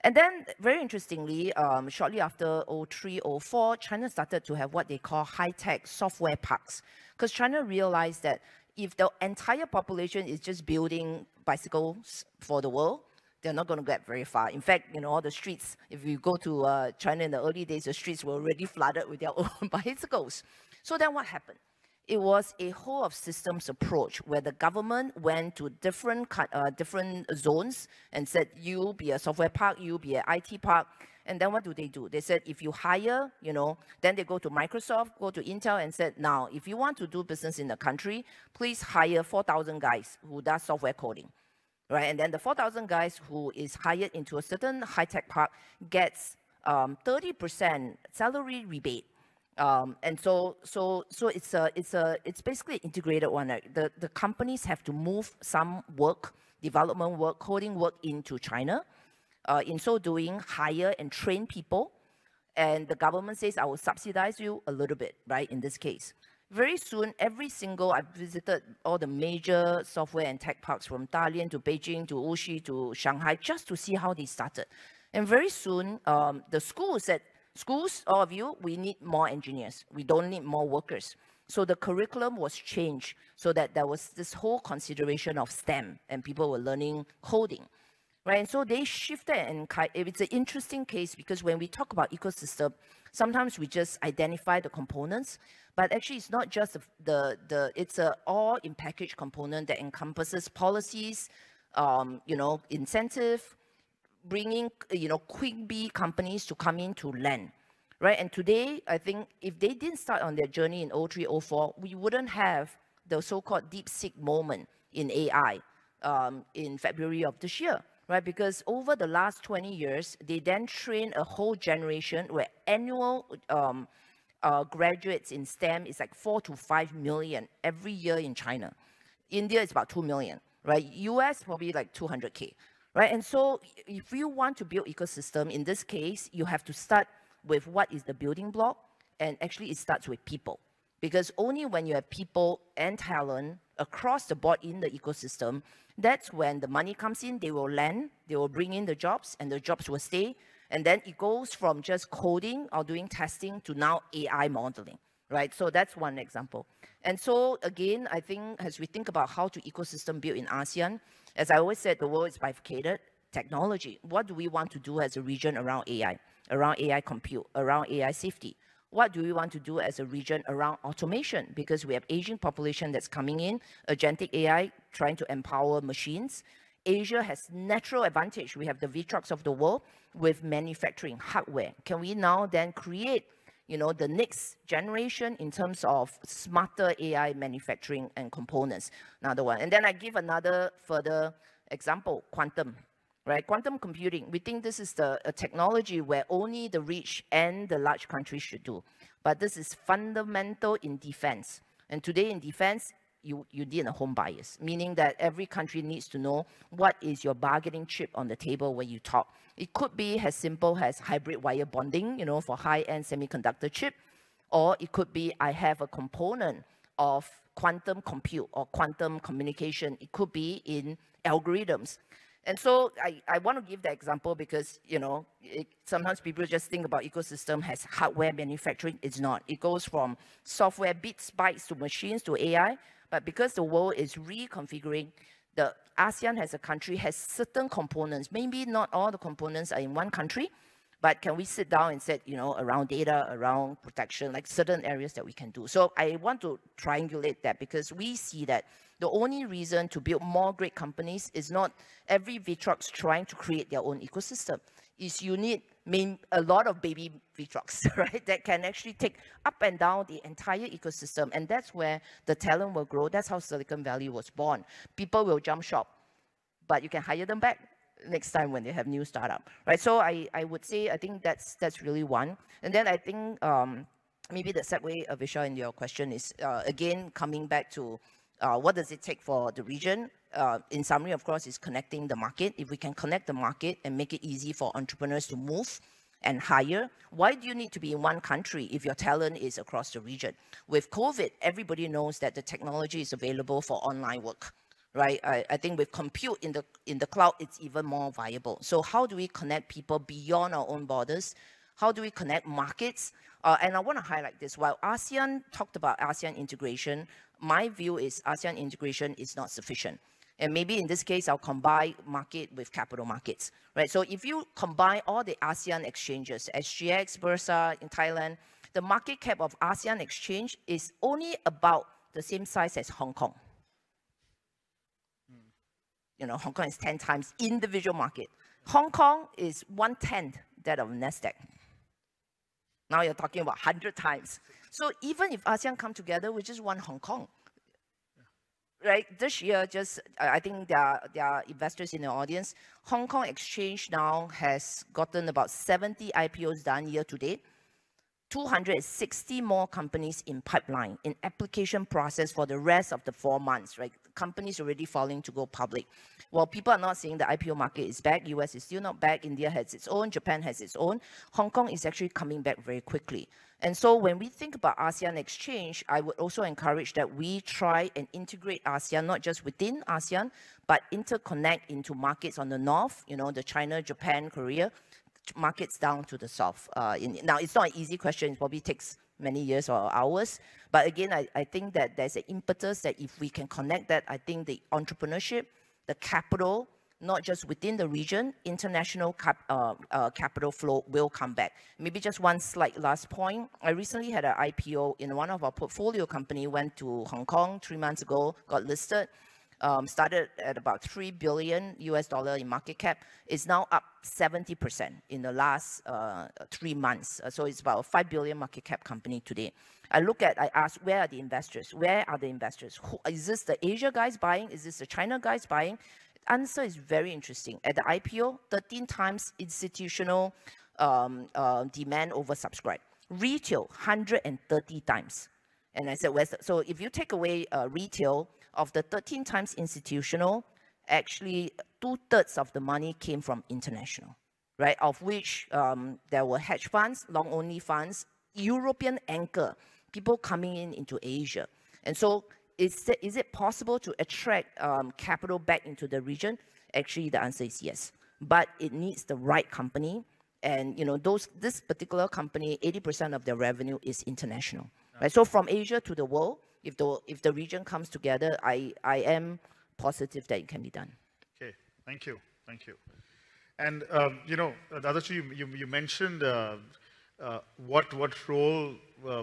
Speaker 14: And then, very interestingly, shortly after 03, 04, China started to have what they call high-tech software parks. Because China realized that if the entire population is just building bicycles for the world, they're not going to get very far. In fact, you know, all the streets, if you go to China in the early days, the streets were already flooded with their own bicycles. So then what happened? It was a whole of systems approach where the government went to different zones and said, you be a software park, you be an IT park. And then what do? They said, if you hire, you know, then they go to Microsoft, go to Intel and said, now, if you want to do business in the country, please hire 4,000 guys who does software coding, right? And then the 4,000 guys who is hired into a certain high-tech park gets 30% salary rebate. And so it's basically an integrated one. Right? The companies have to move some work, development work, coding work into China. In so doing, hire and train people. And the government says, I will subsidize you a little bit, right, in this case. Very soon, I've visited all the major software and tech parks from Dalian to Beijing to Wuxi to Shanghai just to see how they started. And very soon, the school said, schools, all of you, we need more engineers. We don't need more workers. So the curriculum was changed so that there was this whole consideration of STEM and people were learning coding. Right, and so they shifted, and it's an interesting case because when we talk about ecosystem, sometimes we just identify the components, but actually it's not just it's a all in package component that encompasses policies, you know, incentive, bringing, you know, quick B companies to come in to lend, right? And today, I think if they didn't start on their journey in 03, 04, we wouldn't have the so-called DeepSeek moment in AI in February of this year. Right, because over the last 20 years, they then train a whole generation where annual graduates in STEM is like 4 to 5 million every year in China. India is about 2 million, right? US probably like 200K, right? And so if you want to build ecosystem, in this case, you have to start with what is the building block, and actually it starts with people. Because only when you have people and talent across the board in the ecosystem, that's when the money comes in, they will lend, they will bring in the jobs, and the jobs will stay. And then it goes from just coding or doing testing to now AI modeling, right? So that's one example. And so again, I think as we think about how to ecosystem build in ASEAN, as I always said, the world is bifurcated. Technology, what do we want to do as a region around AI compute, around AI safety? What do we want to do as a region around automation? Because we have aging population that's coming in, agentic AI trying to empower machines. Asia has natural advantage. We have the VTrucks of the world with manufacturing hardware. Can we now then create, you know, the next generation in terms of smarter AI manufacturing and components? Another one. And then I give another further example, quantum. Right, quantum computing, we think this is a technology where only the rich and the large countries should do. But this is fundamental in defense. And today in defense, you need a home bias, meaning that every country needs to know what is your bargaining chip on the table when you talk. It could be as simple as hybrid wire bonding, you know, for high-end semiconductor chip, or it could be I have a component of quantum compute or quantum communication. It could be in algorithms. And so I want to give that example because, you know, sometimes people just think about ecosystem as hardware manufacturing. It's not. It goes from software bits, bytes to machines to AI. But because the world is reconfiguring, the ASEAN as a country has certain components. Maybe not all the components are in one country, but can we sit down and say, you know, around data, around protection, like certain areas that we can do. So I want to triangulate that because we see that The only reason to build more great companies is not every VTRUX trying to create their own ecosystem. Is you need a lot of baby VTRUX, right? That can actually take up and down the entire ecosystem. And that's where the talent will grow. That's how Silicon Valley was born. People will jump shop, but you can hire them back next time when they have new startup, right? So I would say, I think that's really one. And then I think maybe the segue, Vishal, in your question is, again, coming back to what does it take for the region? In summary, of course, is connecting the market. If we can connect the market and make it easy for entrepreneurs to move and hire, why do you need to be in one country if your talent is across the region? With COVID, everybody knows that the technology is available for online work, right? I think with compute in the cloud, it's even more viable. So how do we connect people beyond our own borders? How do we connect markets? And I want to highlight this. While ASEAN talked about ASEAN integration, my view is ASEAN integration is not sufficient. And maybe in this case, I'll combine market with capital markets, right? So if you combine all the ASEAN exchanges, SGX, Bursa in Thailand, the market cap of ASEAN exchange is only about the same size as Hong Kong. You know, Hong Kong is 10 times individual market. Hong Kong is 1/10 that of NASDAQ. Now you're talking about 100 times. So even if ASEAN come together, we just want Hong Kong. Right, this year, I think there are investors in the audience. Hong Kong Exchange now has gotten about 70 IPOs done year to date. 260 more companies in pipeline, in application process for the rest of the 4 months, right? Companies already falling to go public. While people are not saying the IPO market is back, US is still not back, India has its own, Japan has its own, Hong Kong is actually coming back very quickly. And so when we think about ASEAN exchange, I would also encourage that we try and integrate ASEAN, not just within ASEAN, but interconnect into markets on the north, you know, the China, Japan, Korea, markets down to the south. Now, it's not an easy question. It probably takes many years or hours. But again, I think that there's an impetus that if we can connect that, I think the entrepreneurship, the capital, not just within the region, international capital flow will come back. Maybe just one slight last point. I recently had an IPO in one of our portfolio company, went to Hong Kong 3 months ago, got listed. Started at about $3 billion in market cap, is now up 70% in the last 3 months. So it's about a $5 billion market cap company today. I ask, where are the investors? Where are the investors? Is this the Asia guys buying? Is this the China guys buying? The answer is very interesting. At the IPO, 13 times institutional demand oversubscribed. Retail, 130 times. And I said, so if you take away retail, of the 13 times institutional, actually 2/3 of the money came from international, right? Of which there were hedge funds, long-only funds, European anchor, people coming into Asia. And so is it possible to attract capital back into the region? Actually, the answer is yes. But it needs the right company. And you know, this particular company, 80% of their revenue is international. Right? So from Asia to the world, if the region comes together, I am positive that it can be done.
Speaker 12: Okay, thank you. And you know, the other two, you mentioned what role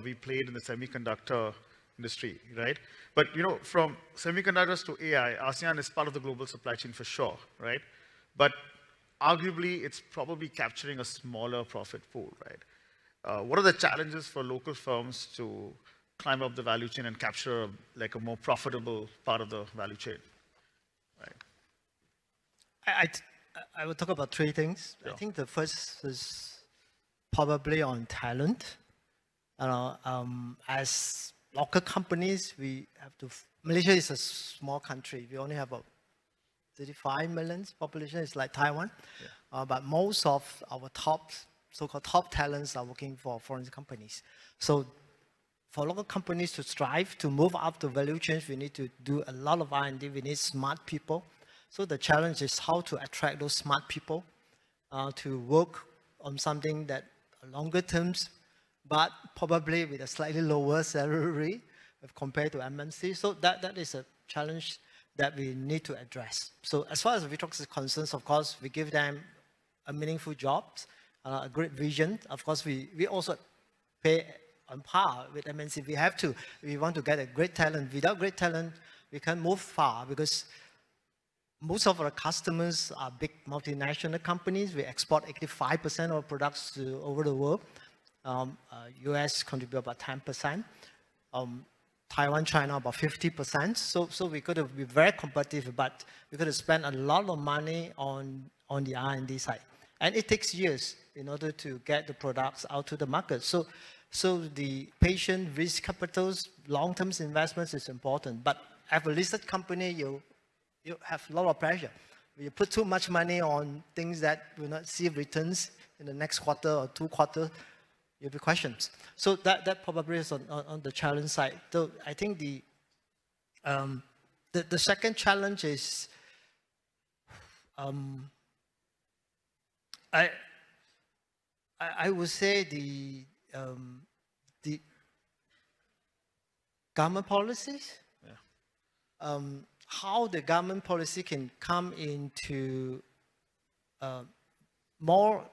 Speaker 12: we played in the semiconductor industry, right? But you know, from semiconductors to AI, ASEAN is part of the global supply chain for sure, right? But arguably, it's probably capturing a smaller profit pool, right? What are the challenges for local firms to climb up the value chain and capture like a more profitable part of the value chain, right?
Speaker 15: I will talk about 3 things. Yeah. I think the first is probably on talent. As local companies, we have to. Malaysia is a small country. We only have about 35 million population. It's like Taiwan, yeah. But most of our so-called top talents are working for foreign companies. So for local companies to strive to move up the value chain, we need to do a lot of R&D. We need smart people. So the challenge is how to attract those smart people to work on something that longer terms, but probably with a slightly lower salary compared to MNC. So that is a challenge that we need to address. So as far as VTRUX is concerned, of course, we give them a meaningful job, a great vision. Of course, we also pay on par with MNC. We want to get a great talent. Without great talent, we can move far because most of our customers are big multinational companies. We export 85% of products to over the world. US contribute about 10%. Taiwan, China about 50%. So we could have been very competitive, but we could have spent a lot of money on the R&D side. And it takes years in order to get the products out to the market. So the patient risk capitals, long-term investments is important. But as a listed company, you have a lot of pressure. You put too much money on things that will not see returns in the next quarter or 2 quarters, you'll be questions. So that probably is on the challenge side. So I think the second challenge is I would say the government policies. Yeah. How the government policy can come into more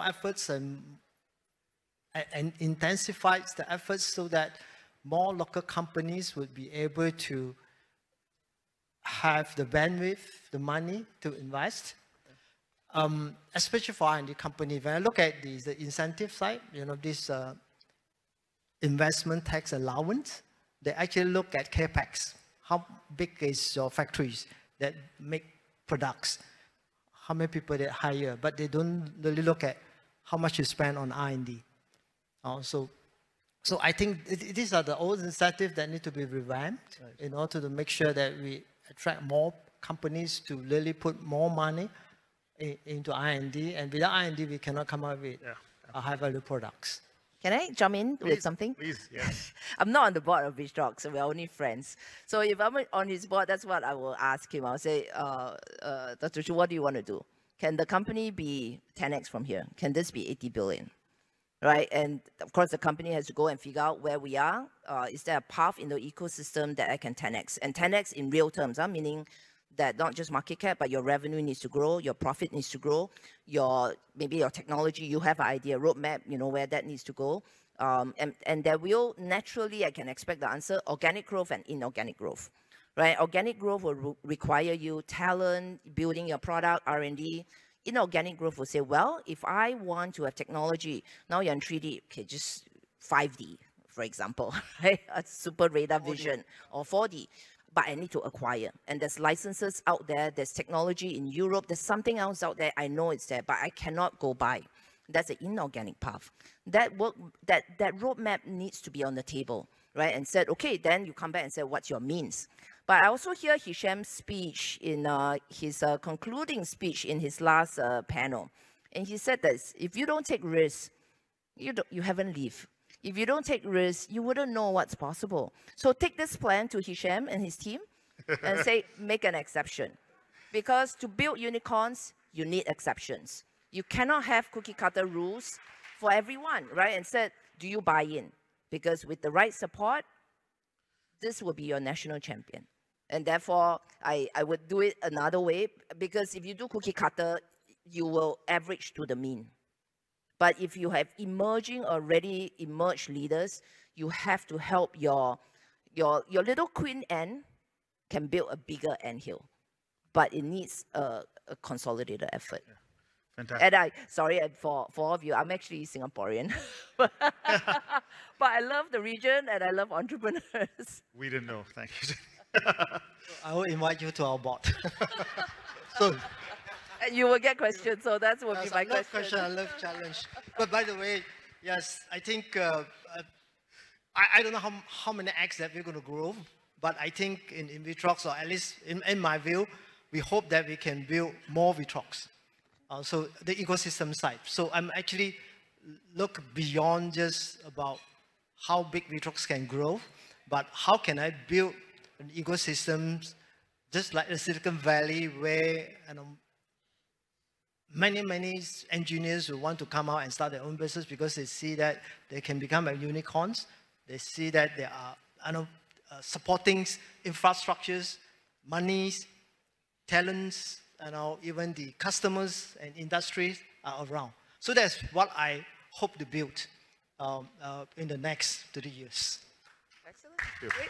Speaker 15: efforts and intensifies the efforts so that more local companies would be able to have the bandwidth, the money to invest, especially for R&D company. When I look at the incentive side, this investment tax allowance, they actually look at capex. How big is your factories that make products? How many people they hire? But they don't really look at how much you spend on R&D. So I think these are the old incentives that need to be revamped in order to make sure that we attract more companies to really put more money into R&D. And without R&D, we cannot come up with high-value products.
Speaker 14: Can I jump in with something?
Speaker 12: Please, yes.
Speaker 14: I'm not on the board of Vichrock, so we're only friends. So if I'm on his board, that's what I will ask him. I'll say, Dr. Chu, what do you want to do? Can the company be 10x from here? Can this be 80 billion? Right? And of course, the company has to go and figure out where we are. Is there a path in the ecosystem that I can 10x? And 10x in real terms, meaning that not just market cap, but your revenue needs to grow, your profit needs to grow, maybe your technology, you have an idea, roadmap, where that needs to go. And there will naturally, I can expect the answer, organic growth and inorganic growth. Right? Organic growth will require you talent, building your product, R&D. Inorganic growth will say, well, if I want to have technology, now you're in 3D, okay, just 5D, for example, right? A super radar vision, or 4D. But I need to acquire. And there's licenses out there, there's technology in Europe, there's something else out there, I know it's there, but I cannot go buy. That's an inorganic path. That roadmap needs to be on the table, right? And said, okay, then you come back and say, what's your means? But I also hear Hisham's speech in his concluding speech in his last panel. And he said that if you don't take risks, you haven't lived. If you don't take risks, you wouldn't know what's possible. So take this plan to Hisham and his team and say, make an exception. Because to build unicorns, you need exceptions. You cannot have cookie cutter rules for everyone, right? And said, do you buy in? Because with the right support, this will be your national champion. And therefore, I would do it another way, because if you do cookie cutter, you will average to the mean. But if you have already emerged leaders, you have to help your little queen ant can build a bigger anthill. But it needs a consolidated effort. Yeah.
Speaker 12: Fantastic.
Speaker 14: And sorry, for all of you, I'm actually Singaporean. But I love the region and I love entrepreneurs.
Speaker 12: We didn't know. Thank you.
Speaker 15: I will invite you to our board. So.
Speaker 14: And you will get questions, so that will be my question.
Speaker 15: I love challenge. But by the way, yes, I think, I don't know how many X that we're going to grow, but I think in Vitrox, or at least in my view, we hope that we can build more Vitrox. So the ecosystem side. So I'm actually look beyond just about how big Vitrox can grow, but how can I build an ecosystem just like the Silicon Valley, where many engineers who want to come out and start their own business because they see that they can become unicorns. They see that there are supporting infrastructures, monies, talents, even the customers and industries are around. So that's what I hope to build in the next 30 years.
Speaker 14: Excellent. Great.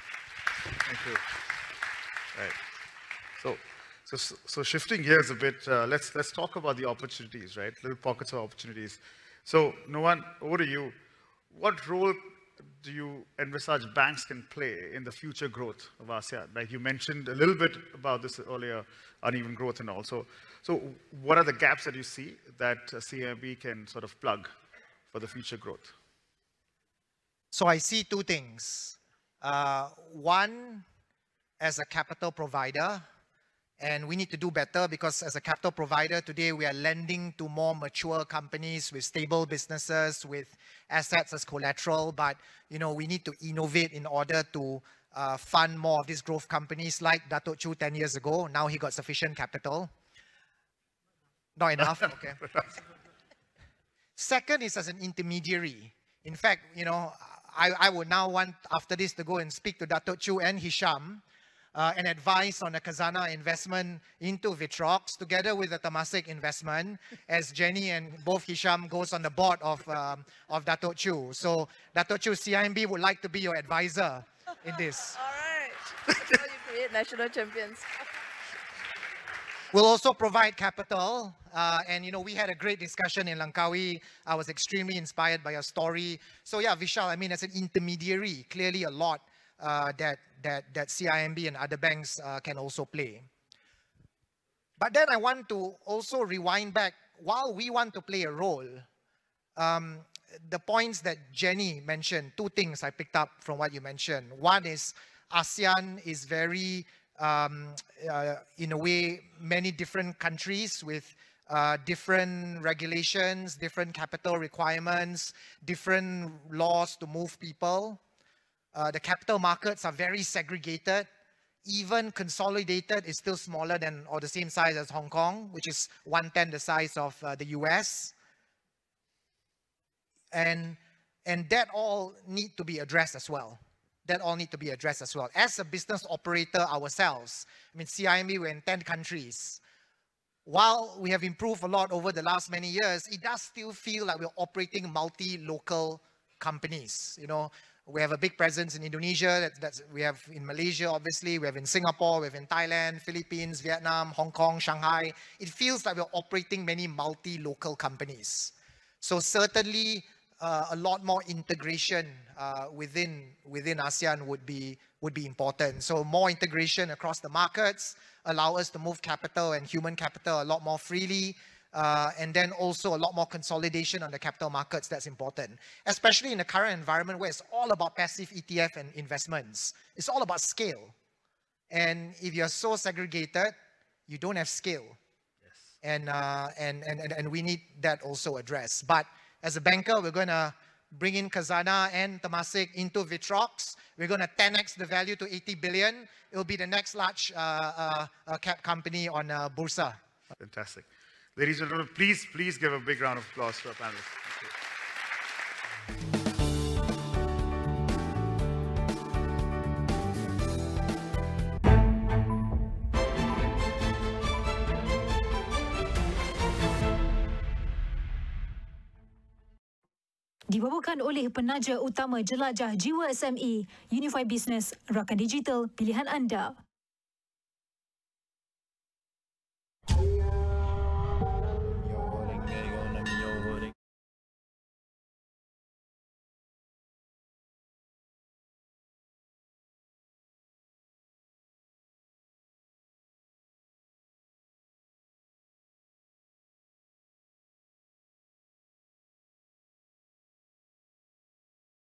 Speaker 12: Thank you. Right. So shifting gears a bit, let's talk about the opportunities, right? Little pockets of opportunities. So, Noan, over to you. What role do you envisage banks can play in the future growth of ASEAN? Like you mentioned a little bit about this earlier, uneven growth and all. So what are the gaps that you see that CIMB can sort of plug for the future growth?
Speaker 13: So I see two things. One, as a capital provider, and we need to do better because as a capital provider today, we are lending to more mature companies with stable businesses, with assets as collateral. But, we need to innovate in order to fund more of these growth companies like Dato' Chu 10 years ago. Now he got sufficient capital. Not enough, okay. Second is as an intermediary. In fact, I would now want, after this, to go and speak to Dato' Chu and Hisham and advise on a Khazanah investment into Vitrox, together with the Temasek investment, as Jenny and both Hisham goes on the board of Dato' Chu. So, Dato' Chu, CIMB would like to be your advisor in this.
Speaker 14: All right. So you create national champions.
Speaker 13: We'll also provide capital. And, we had a great discussion in Langkawi. I was extremely inspired by your story. So, yeah, Vishal, as an intermediary, clearly a lot that CIMB and other banks can also play. But then I want to also rewind back. While we want to play a role, the points that Jenny mentioned, two things I picked up from what you mentioned. One is ASEAN is very, in a way, many different countries with different regulations, different capital requirements, different laws to move people. The capital markets are very segregated. Even consolidated is still smaller than or the same size as Hong Kong, which is 1/10 the size of the US. And that all need to be addressed as well. That all need to be addressed as well. As a business operator ourselves, CIMB, we're in 10 countries. While we have improved a lot over the last many years, it does still feel like we're operating multi-local companies. We have a big presence in Indonesia, we have in Malaysia, obviously, we have in Singapore, we have in Thailand, Philippines, Vietnam, Hong Kong, Shanghai. It feels like we're operating many multi-local companies. So certainly a lot more integration within ASEAN would be important. So more integration across the markets, allow us to move capital and human capital a lot more freely. And then also a lot more consolidation on the capital markets, that's important. Especially in the current environment where it's all about passive ETF and investments. It's all about scale. And if you're so segregated, you don't have scale. Yes. And we need that also addressed. But as a banker, we're going to bring in Khazanah and Temasek into Vitrox. We're going to 10x the value to 80 billion. It will be the next large cap company on Bursa.
Speaker 12: Fantastic. Ladies and gentlemen, please give a big round of applause to our panelists.
Speaker 1: Dibawakan oleh penaja utama jelajah jiwa SME, Unifi Business, rakan digital pilihan anda.